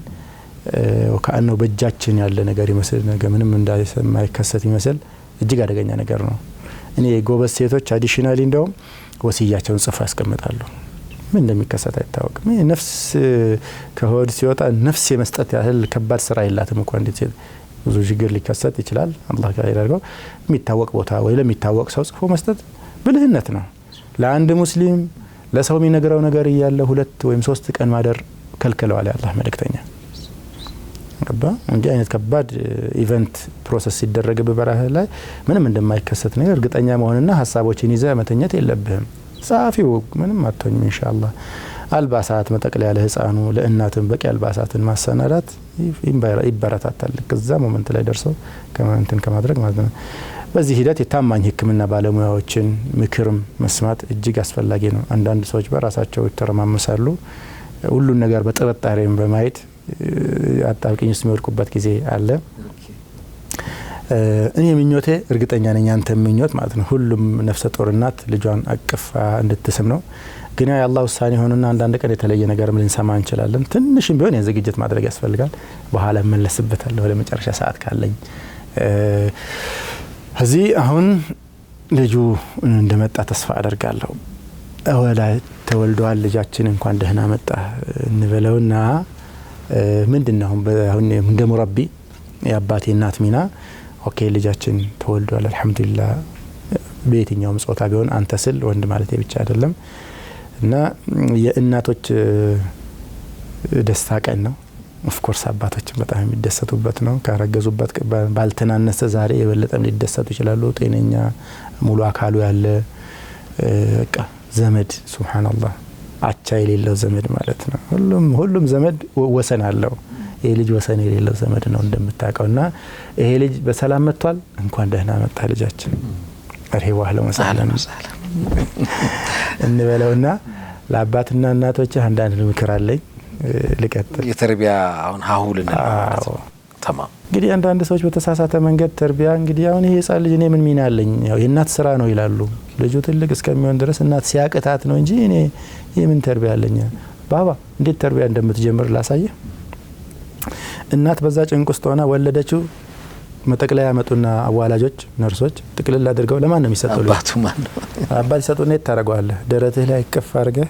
ወካአነው በእጃችን ያለ ነገር ይመስል ነገር ምንም እንዳይከሰት ይመስል እጅግ አደገኛ ነገር ነው። እኔ ጎበዝ ሴቶች አዲሽናሊ እንደውም ወሲያቸውን ጽፈው ያስቀምጣሉ። ምን እንደሚከሰት አይታወቅም። ነፍስ ከሆድ ሲወጣ ነፍስ የመስጠት ያህል ከባድ ስራ የላትም እንኳን እንዴት ብዙ ችግር ሊከሰት ይችላል። አላህ ጋር ያደርገው የሚታወቅ ቦታ ወይ ለሚታወቅ ሰው ጽፎ መስጠት ብልህነት ነው። ለአንድ ሙስሊም ለሰው የሚነግረው ነገር እያለ 2 ወይም 3 ቀን ማደር ከልክለዋል የአላህ መልእክተኛ። አባ እንጂ አይነት ከባድ ኢቨንት ፕሮሰስ ሲደረግ በበራህ ላይ ምንም እንደማይከሰት ነገር እርግጠኛ መሆንና ሀሳቦችን ይዘህ መተኛት የለብህም። ጻፊው ምንም አትሆንም ኢንሻአላህ። አልባሳት መጠቅለያ ለህፃኑ ለእናትም በቂ አልባሳትን ማሰናዳት ይበረታታል። ከዛ ሞመንት ላይ ደርሶ ከማንተን ከማድረግ ማለት ነው። በዚህ ሂደት የታማኝ ህክምና ባለሙያዎችን ምክርም መስማት እጅግ አስፈላጊ ነው። አንዳንድ ሰዎች በራሳቸው ይተረማመሳሉ። ሁሉን ነገር በጥርጣሬም በማየት አጣብቂኝ ውስጥ የሚወድቁበት ጊዜ አለ። እኔ ምኞቴ እርግጠኛ ነኝ አንተ ምኞት ማለት ነው ሁሉም ነፍሰ ጡር እናት ልጇን አቅፋ እንድትስም ነው። ግን የአላህ ውሳኔ ሆነና አንዳንድ ቀን የተለየ ነገርም ልንሰማ እንችላለን። ትንሽም ቢሆን የዝግጅት ማድረግ ያስፈልጋል። በኋላ መለስበታለሁ ለመጨረሻ ሰዓት ካለኝ። እዚህ አሁን ልጁ እንደመጣ ተስፋ አደርጋለሁ። ወላ ተወልዷል ልጃችን እንኳን ደህና መጣ እንበለውና ምንድነው አሁን እንደ ሙረቢ የአባቴ እናት ሚና ኦኬ ልጃችን ተወልዷል አልহামዱሊላህ። በየትኛውም ጾታ ቢሆን አንተ ስል ወንድ ማለት ብቻ አይደለም እና የእናቶች ደስታ ቀን ነው። ኦፍ ኮርስ አባቶችን በጣም የሚደሰቱበት ነው። ካረገዙበት ባልተናነሰ ዛሬ የበለጠም ሊደሰቱ ይችላሉ። ጤነኛ ሙሉ አካሉ ያለ በቃ ዘመድ ሱብሃንአላህ አቻ የሌለው ዘመድ ማለት ነው። ሁሉም ዘመድ ወሰን አለው። ይሄ ልጅ ወሰን የሌለው ዘመድ ነው እንደምታውቀውና ይሄ ልጅ በሰላም መጥቷል። እንኳን ደህና መጣ ልጃችን አርሂቡ አህለ ወሰለም እንበለውና ለአባትና እናቶች አንዳንድ ምክር አለኝ። ልቀጥል። የተርቢያ አሁን ሀሁልን ነው ተማም እንግዲህ አንዳንድ ሰዎች በተሳሳተ መንገድ ተርቢያ እንግዲህ አሁን ይሄ ህፃን ልጅ እኔ ምን ሚና አለኝ ያው የእናት ስራ ነው ይላሉ። ልጁ ትልቅ እስከሚሆን ድረስ እናት ሲያቅታት ነው እንጂ እኔ የምን ተርቢያ አለኝ። ባባ እንዴት ተርቢያ እንደምትጀምር ላሳየ። እናት በዛ ጭንቅ ውስጥ ሆና ወለደችው። መጠቅለያ ያመጡና አዋላጆች ነርሶች ጥቅልል አድርገው ለማን ነው የሚሰጠው? አባቱ ማን ነው? አባት ይሰጡና ታረጋዋለህ ደረትህ ላይ ከፍ አድርገህ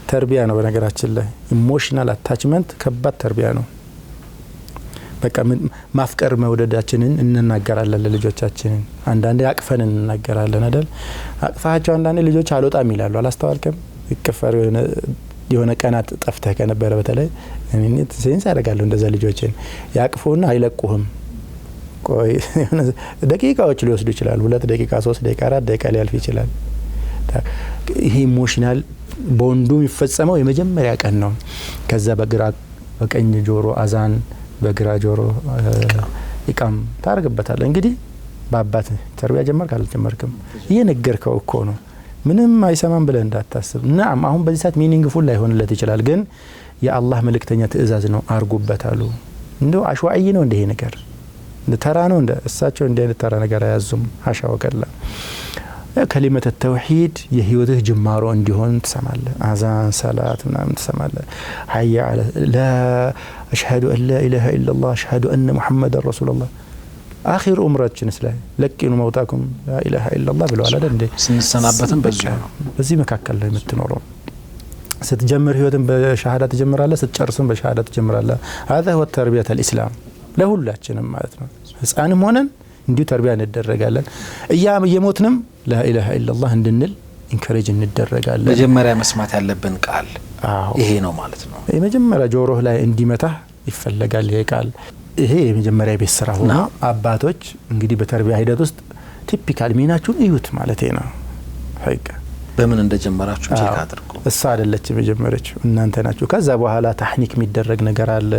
ተርቢያ ነው። በነገራችን ላይ ኢሞሽናል አታችመንት ከባድ ተርቢያ ነው። በቃ ማፍቀር መውደዳችንን እንናገራለን ለልጆቻችን። አንዳንዴ አቅፈን እንናገራለን አይደል? አቅፋቸው አንዳንዴ ልጆች አልወጣም ይላሉ። አላስተዋልከም? ይከፈር የሆነ ቀናት ጠፍተህ ከነበረ በተለይ እኔ ሴንስ ያደርጋለሁ እንደዛ ልጆችን ያቅፉና አይለቁህም። ቆይ ደቂቃዎች ሊወስዱ ይችላል። 2 ደቂቃ 3 ደቂቃ 4 ደቂቃ ሊያልፍ ይችላል። ይሄ ኢሞሽናል ቦንዱ የሚፈጸመው የመጀመሪያ ቀን ነው። ከዛ በቀኝ ጆሮ አዛን በግራ ጆሮ ኢቃም ታርግበታለህ። እንግዲህ በአባት ተርቢያ ጀመርክ አልጀመርክም እየነገርከው እኮ ነው። ምንም አይሰማም ብለህ እንዳታስብ። ናም አሁን በዚህ ሰዓት ሚኒንግፉል ላይሆንለት ይችላል፣ ግን የአላህ መልእክተኛ ትእዛዝ ነው አርጉበታሉ። እንደው አሽዋዒ ነው እንደ ይሄ ነገር ተራ ነው እንደ እሳቸው እንደ ተራ ነገር አያዙም። ሐሻ ወከላ ከሊመተ ተውሂድ የህይወትህ ጅማሮ እንዲሆን ትሰማለህ። አዛን ሰላት ምናምን ትሰማለህ። ሐያ አለ ላ አሽሀዱ አን ላ ኢላሃ ኢላላህ አሽሀዱ አነ ሙሐመደን ረሱሉላህ አኺር ኡምራችንስ ላይ ለቂኑ መውታኩም ላ ኢላሃ ኢላላህ ብለዋል አይደል እንዴ? ስንሰናበትም በዚህ መካከል ላይ የምትኖረው ስትጀምር ህይወትን በሸሃዳ ትጀምራለህ፣ ስትጨርስም በሸሃዳ ትጀምራለህ። هذا هو تربيه الاسلام ለሁላችንም ማለት ነው። ህፃንም ሆነን እንዲሁ ተርቢያ እንደረጋለን። እየሞትንም ላ ኢላሃ ኢላላህ እንድንል ኢንከሬጅ እንደረጋለን። መጀመሪያ መስማት ያለብን ቃል ይሄ ነው ማለት ነው። የመጀመሪያ ጆሮህ ላይ እንዲመታ ይፈለጋል ይሄ ቃል። ይሄ የመጀመሪያ ቤት ስራ ሆኖ አባቶች እንግዲህ በተርቢያ ሂደት ውስጥ ቲፒካል ሚናችሁን እዩት ማለት ነው። ሀይቀ በምን እንደጀመራችሁ ቼክ አድርጉ። እሷ አይደለችም የጀመረችው እናንተ ናችሁ። ከዛ በኋላ ታህኒክ የሚደረግ ነገር አለ።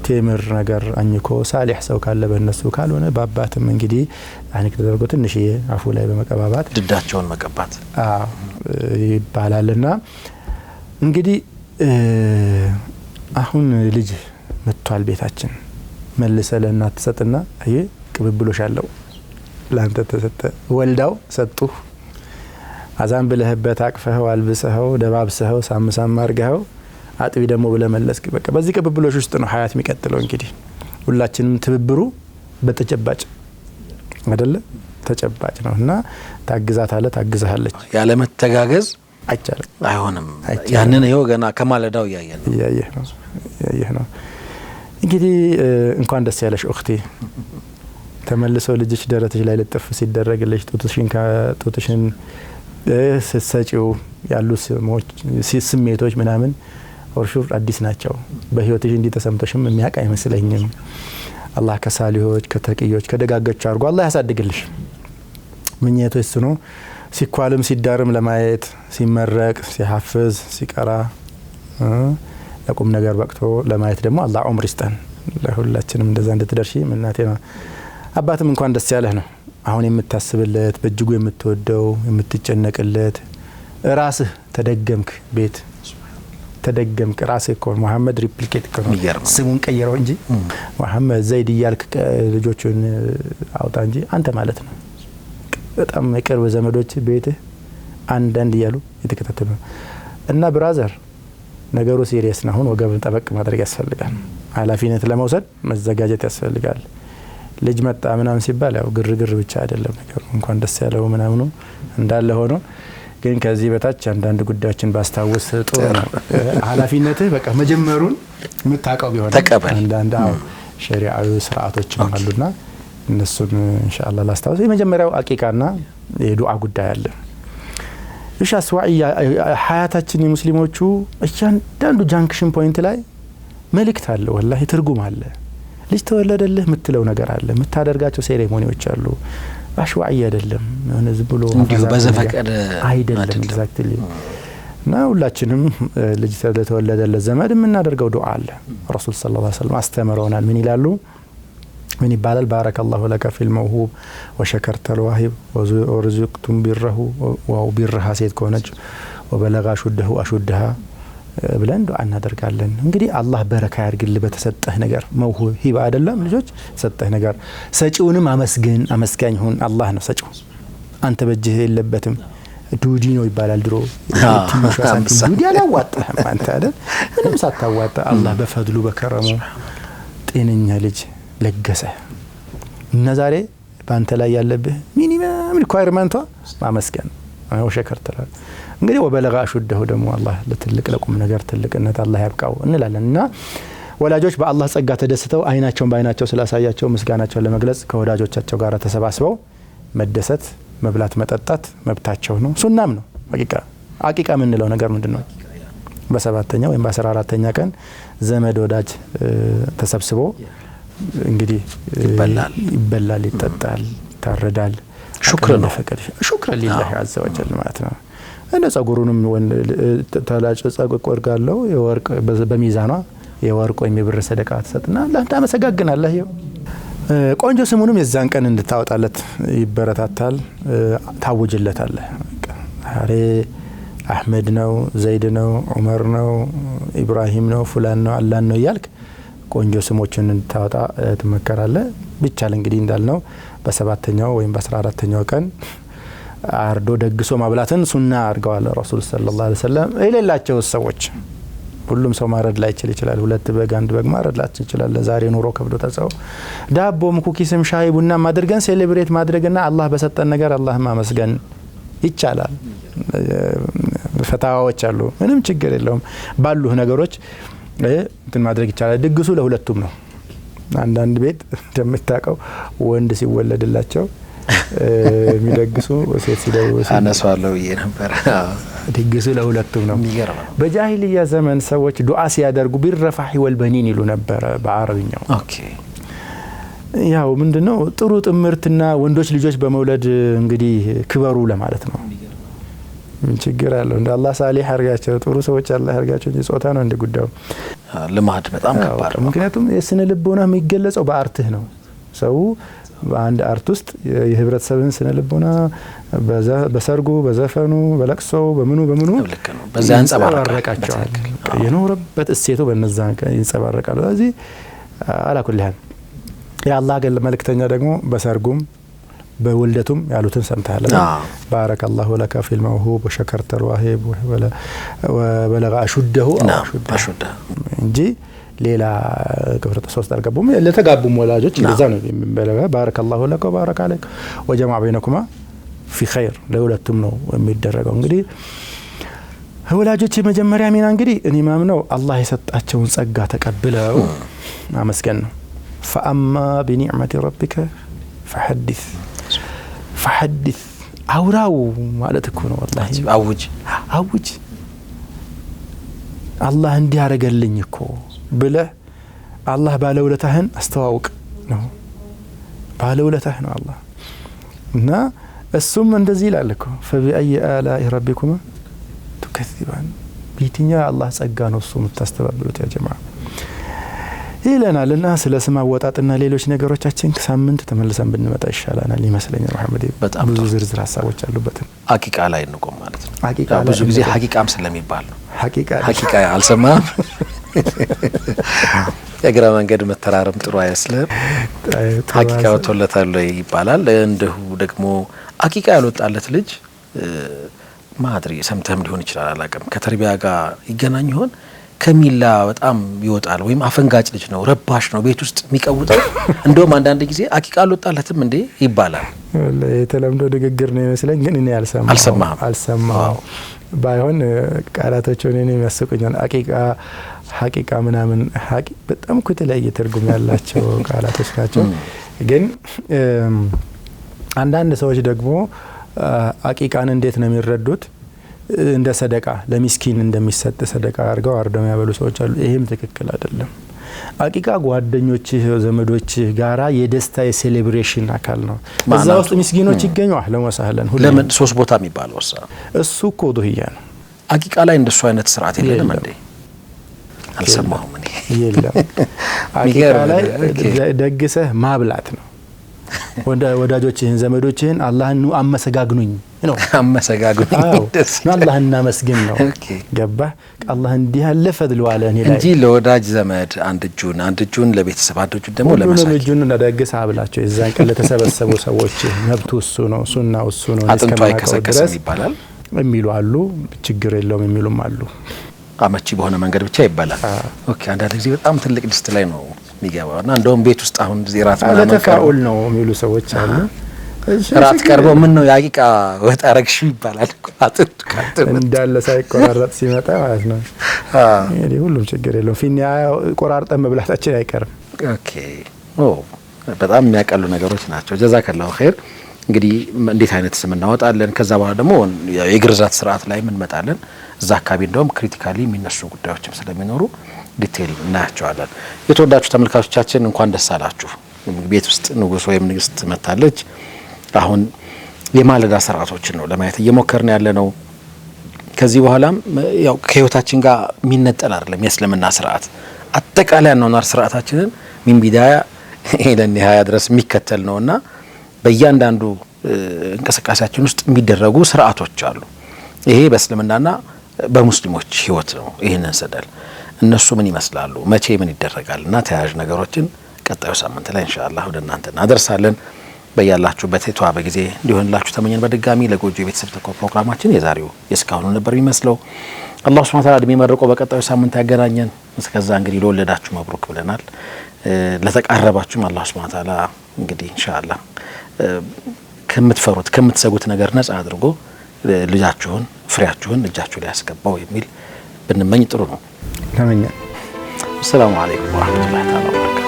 ቴምር ነገር አኝኮ ሳሊህ ሰው ካለ በእነሱ ካልሆነ በአባትም እንግዲህ ታህኒክ ተደርጎ ትንሽ አፉ ላይ በመቀባባት ድዳቸውን መቀባት ይባላልና እንግዲህ አሁን ልጅ መጥቷል ቤታችን መልሰ ለእናት ተሰጥና አይ ቅብብሎሽ አለው ላንተ ተሰጠ ወልዳው ሰጡህ አዛን ብለህበት አቅፈኸው አልብሰኸው ደባብሰኸው ሳምሳም አርገኸው አጥቢ ደግሞ ብለ መለስክ። በቃ በዚህ ቅብብሎሽ ውስጥ ነው ሀያት የሚቀጥለው። እንግዲህ ሁላችንም ትብብሩ በተጨባጭ አይደለ ተጨባጭ ነውና ታግዛታለህ ታግዛለች። ያለ መተጋገዝ አይቻልም አይሆንም። ያንን ይሄው ገና ከማለዳው ያየህ ነው። እንግዲህ እንኳን ደስ ያለሽ እخቴ ተመልሰው ልጅሽ ደረትሽ ላይ ልጥፍ ሲደረግልሽ ጡትሽን ስትሰጪው ያሉ ስሜቶች ምናምን ወርሹር አዲስ ናቸው። በህይወትሽ እንዲህ ተሰምቶሽም የሚያውቅ አይመስለኝም። አላህ ከሳሊሆች ከተቂዮች ከደጋጎች አድርጎ አላህ ያሳድግልሽ። ምኞትሽ እሱ ነው። ሲኳልም ሲዳርም ለማየት ሲመረቅ ሲሐፍዝ ሲቀራ ለቁም ነገር በቅቶ ለማየት ደግሞ አላህ ዑምር ይስጠን። ለሁላችንም እንደዛ እንድትደርሺ ምናቴ ነው። አባትም እንኳን ደስ ያለህ ነው። አሁን የምታስብለት በእጅጉ የምትወደው የምትጨነቅለት ራስህ ተደገምክ ቤት ተደገምክ ራስህ እኮ መሐመድ ሪፕሊኬት እኮ ነው ስሙን ቀይረው እንጂ መሐመድ ዘይድ እያልክ ልጆቹን አውጣ እንጂ አንተ ማለት ነው። በጣም የቅርብ ዘመዶች ቤትህ አንዳንድ እያሉ የተከታተሉ እና ብራዘር ነገሩ ሲሪየስ ነው። አሁን ወገብን ጠበቅ ማድረግ ያስፈልጋል። ኃላፊነት ለመውሰድ መዘጋጀት ያስፈልጋል። ልጅ መጣ ምናምን ሲባል ያው ግርግር ብቻ አይደለም ነገሩ። እንኳን ደስ ያለው ምናምኑ እንዳለ ሆኖ ግን ከዚህ በታች አንዳንድ ጉዳዮችን ባስታውስ ጥሩ ነው። ኃላፊነትህ በቃ መጀመሩን የምታውቀው ቢሆን ተቀበል። አንዳንድ ሸሪዓዊ ስርዓቶችም አሉና እነሱን ኢንሻአላህ ላስታውስ። የመጀመሪያው አቂቃና የዱዓ ጉዳይ አለ። እሺ አስዋዒ ሀያታችን የሙስሊሞቹ እያንዳንዱ ጃንክሽን ፖይንት ላይ መልእክት አለ፣ ወላሂ ትርጉም አለ። ልጅ ተወለደልህ የምትለው ነገር አለ፣ የምታደርጋቸው ሴሬሞኒዎች አሉ። አሽዋዒ አይደለም የሆነ ዝም ብሎ እንዲሁ በዘፈቀደ አይደለም። ኤግዛክትሊ እና ሁላችንም ልጅ ተወለደለት ዘመድ የምናደርገው ዱዓ አለ። ረሱል ሰለላሁ ዐለይሂ ወሰለም አስተምረውናል። ምን ይላሉ? من يبالل بارك الله لك في الموهوب وشكرت الواهب ورزقتم بره وبرها سيد كونج وبلغ شده أشدها ብለን ዱዓ እናደርጋለን። እንግዲህ አላህ በረካ ያርግል በተሰጠህ ነገር መውሁብ ሂባ አይደለም ልጆች ሰጠህ ነገር ሰጪውንም አመስጋኝ ሁን። አላህ ነው ሰጪው፣ አንተ በእጅህ የለበትም። ዱዲ ነው ይባላል ድሮ። ዱዲ አላዋጣህም አንተ አይደል ምንም ሳታዋጣ አላህ በፈድሉ በከረሙ ጤነኛ ልጅ ለገሰ እና ዛሬ ባንተ ላይ ያለብህ ሚኒመም ሪኳየርመንቷ ማመስገን ነው። ሸከርተላል እንግዲህ ወበለጋ ሹደሁ ደግሞ አላህ ለትልቅ ለቁም ነገር ትልቅነት አላህ ያብቃው እንላለን። እና ወላጆች በአላህ ጸጋ ተደስተው አይናቸውን በአይናቸው ስላሳያቸው ምስጋናቸውን ለመግለጽ ከወዳጆቻቸው ጋር ተሰባስበው መደሰት መብላት መጠጣት መብታቸው ነው፣ ሱናም ነው። አቂቃ የምንለው ነገር ምንድነው? በ7ኛ ወይም በ14ኛ ቀን ዘመድ ወዳጅ ተሰብስቦ እንግዲህ ይበላል ይጠጣል ይታረዳል። ሹክር ሊላህ አዘ ወጀል ማለት ነው። እንደ ጸጉሩንም ተላጭ ጸጉር ቆርጋለው የወርቅ በሚዛኗ የወርቅ ወይም የብር ሰደቃ ተሰጥና አላህ ታመሰጋግናለህ። ቆንጆ ስሙንም የዛን ቀን እንድታወጣለት ይበረታታል፣ ታውጅለታል። አሬ አህመድ ነው፣ ዘይድ ነው፣ ዑመር ነው፣ ኢብራሂም ነው፣ ፉላን ነው፣ አላን ነው እያልክ ቆንጆ ስሞችን እንድታወጣ ትመከራለህ። ቢቻል እንግዲህ እንዳልነው በ7ኛው ወይም በ14ኛው ቀን አርዶ ደግሶ ማብላትን ሱና አድርገዋል ረሱል ሰለላሁ ዐለይሂ ወሰለም። የሌላቸው ሰዎች ሁሉም ሰው ማረድ ላይ ይችላል። 2 በግ 1 በግ ማረድ ላይ ይችላል። ዛሬ ኑሮ ከብዶ ተሰው ዳቦም ኩኪስም ሻይ ቡና ማድረግን ሴሌብሬት ማድረግና አላህ በሰጠን ነገር አላህ ማመስገን ይቻላል። ፈታዋዎች አሉ፣ ምንም ችግር የለውም። ባሉ ነገሮች እንትን ማድረግ ይቻላል። ድግሱ ለሁለቱም ነው። አንዳንድ ቤት እንደምታውቀው ወንድ ሲወለድላቸው የሚደግሱ ሴት ሲደውሱ አነሳዋለሁ ነበር። ድግሱ ለሁለቱም ነው። በጃሂልያ ዘመን ሰዎች ዱዓ ሲያደርጉ ቢረፋህ ወልበኒን ይሉ ነበር በአረብኛው። ኦኬ ያው ምንድነው ጥሩ ጥምርትና ወንዶች ልጆች በመውለድ እንግዲህ ክበሩ ለማለት ነው። ምን ችግር አለው? እንደ አላህ ሳሊህ አርጋቸው ጥሩ ሰዎች አላህ አርጋቸው እንጂ ጾታ ነው እንደ ጉዳዩ። ልማድ በጣም ከባድ ነው። ምክንያቱም የስነ ልቦና የሚገለጸው በአርትህ ነው። ሰው በአንድ አርት ውስጥ የህብረተሰብን ስነ ልቦና በሰርጉ፣ በዘፈኑ፣ በለቅሶው፣ በምኑ በዛ ያንጸባርቃቸዋል። የኖረበት እሴቱ በነዛ ይንጸባረቃል። ስለዚህ አላኩልህ የአላህ መልእክተኛ ደግሞ በሰርጉም በወልደቱም ያሉትን ሰምተሃል። ባረከላሁ ለከ ፊል መውሁብ ወሸከርተ الواهب ወበለغ አሹደሁ እንጂ ሌላ ክፍረተ ሶስት አልገቡም። ለተጋቡም ወላጆች እንደዛ ነው የሚበለጋ ባረከላሁ ለከ ወባረከ አለክ ወጀመዐ በይነኩማ ፊ ኸይር ለሁለቱም ነው የሚደረገው። እንግዲህ ወላጆች የመጀመሪያ ሚና እንግዲህ እኔ ማምነው አላህ የሰጣቸውን ጸጋ ተቀብለው ማመስገን ነው። فأما بنعمة ربك فحدث አውራው ማለት እኮ ነው። والله አውጅ አላህ እንዲያረጋልኝ እኮ ብለህ አላህ ባለውለታህን አስተዋውቅ ነው። ባለውለታህ ነው አላህ እና እሱም እንደዚህ ይላል እኮ فبأي آلاء ربكما تكذبان በየትኛው አላህ ጸጋ ነው እሱ የምታስተባብሉት ያ ጀማዓ ይለናልና ስለ ስም አወጣጥና ሌሎች ነገሮቻችን ሳምንት ተመልሰን ብንመጣ ይሻላል ይመስለኛል። መሐመድ ብዙ ዝርዝር ሐሳቦች አሉበት። ሐቂቃ ላይ እንቆም ማለት ነው። ሐቂቃ ብዙ ጊዜ ሐቂቃም ስለሚባል ነው። ሐቂቃ አልሰማም። የግራ መንገድ መተራረም ጥሩ አይመስልም። ሐቂቃ ወጥቶለታል ይባላል። እንደሁ ደግሞ ሐቂቃ ያልወጣለት ልጅ ማድሪ ሰምተም ሊሆን ይችላል አላቀም ከተርቢያ ጋር ይገናኝ ይሆን ከሚላ በጣም ይወጣል ወይም አፈንጋጭ ልጅ ነው፣ ረባሽ ነው፣ ቤት ውስጥ የሚቀውጠው። እንደውም አንዳንድ ጊዜ ሐቂቃ አልወጣለትም እንዴ ይባላል። የተለምዶ ንግግር ነው ይመስለኝ፣ ግን እኔ አልሰማሁም። ባይሆን ቃላቶቹን እኔ የሚያስቁኛል። ሐቂቃ ምናምን በጣም እኮ የተለያየ ትርጉም ያላቸው ቃላቶች ናቸው። ግን አንዳንድ ሰዎች ደግሞ ሐቂቃን እንዴት ነው የሚረዱት? እንደ ሰደቃ ለሚስኪን እንደሚሰጥ ሰደቃ አድርገው አርደው ያበሉ ሰዎች አሉ። ይሄም ትክክል አይደለም። ሐቂቃ ጓደኞችህ ዘመዶችህ ጋራ የደስታ የሴሌብሬሽን አካል ነው። እዛ ውስጥ ሚስኪኖች ይገኙ ለመሳህለን ለምን 3 ቦታ የሚባለው እሱ እኮ ዱህያ ነው። ሐቂቃ ላይ እንደሱ አይነት ስርዓት የለም እንዴ? አልሰማሁም እኔ። የለም ሐቂቃ ላይ ደግሰህ ማብላት ነው። ወዳጆችህን ዘመዶችህን አላህን አመሰጋግኑኝ ነው። አመሰጋግኑኝ አላህን እናመስግን ነው። ገባህ? አላህ እንዲህ ያለ ፈድል ዋለ እኔ ላይ እንጂ ለወዳጅ ዘመድ አንድ እጁን ለቤተሰብ አንድ እጁን ደግሞ ለመሳጅ እጁን እንደደግስ አብላቸው። የዛን ቀን ለተሰበሰቡ ሰዎች መብቱ እሱ ነው፣ ሱናው እሱ ነው። አጥንቷ ይከሰከሰም ይባላል የሚሉ አሉ። ችግር የለውም የሚሉም አሉ። አመቺ በሆነ መንገድ ብቻ ይባላል። ኦኬ አንዳንድ ጊዜ በጣም ትልቅ ድስት ላይ ነው የሚገባውና እንደውም ቤት ውስጥ አሁን ዚራት ማለት ተፋኡል ነው የሚሉ ሰዎች አሉ። ራት ቀርበው ምን ነው ሐቂቃ ወጣ ረግሽ ይባላል። አጥንቱ እንዳለ ሳይቆራረጥ ሲመጣ ማለት ነው። እንግዲህ ሁሉም ችግር የለውም። ፊኒያ ቆራርጠን መብላታችን አይቀርም። ኦኬ በጣም የሚያቀሉ ነገሮች ናቸው። ጀዛከላሁ ኸይር። እንግዲህ እንዴት አይነት ስም እናወጣለን? ከዛ በኋላ ደግሞ የግርዛት ስርዓት ላይ ምን መጣለን? እዛ አካባቢ እንደውም ክሪቲካሊ የሚነሱ ጉዳዮችም ስለሚኖሩ ዲቴይል እናያቸዋለን። የተወዳጁ ተመልካቾቻችን እንኳን ደስ አላችሁ። ቤት ውስጥ ንጉስ ወይም ንግስት መታለች። አሁን የማለዳ ስርዓቶችን ነው ለማየት እየሞከርን ያለ ነው። ከዚህ በኋላም ያው ከህይወታችን ጋር የሚነጠል አይደለም የእስልምና ስርዓት። አጠቃላይ ነው ስርዓታችንን ሚን ቢዳያ ይሄ ለኒሃያ ድረስ የሚከተል ነውና በእያንዳንዱ እንቅስቃሴያችን ውስጥ የሚደረጉ ስርዓቶች አሉ። ይሄ በእስልምናና በሙስሊሞች ህይወት ነው። ይህንን ስንል እነሱ ምን ይመስላሉ፣ መቼ ምን ይደረጋል እና ተያያዥ ነገሮችን ቀጣዩ ሳምንት ላይ ኢንሻአላህ ወደ እናንተ እናደርሳለን። በያላችሁበት የተዋበ ጊዜ እንዲሆንላችሁ ተመኘን። በድጋሚ ለጎጆ የቤተሰብ ተኮር ፕሮግራማችን የዛሬው የስካሁኑ ነበር የሚመስለው። አላህ ሱብሓነሁ ወተዓላ እድሜ መርቆ በቀጣዩ ሳምንት ያገናኘን። እስከዛ እንግዲህ ለወለዳችሁ መብሩክ ብለናል። ለተቃረባችሁም አላህ ሱብሓነሁ ወተዓላ እንግዲህ ኢንሻአላህ ከምትፈሩት ከምትሰጉት ነገር ነጻ አድርጎ ልጃችሁን ፍሬያችሁን እጃችሁ ላይ ያስገባው የሚል ብንመኝ ጥሩ ነው። ተመኘን። ሰላም አለይኩም ወራህመቱላሂ ወበረካቱ።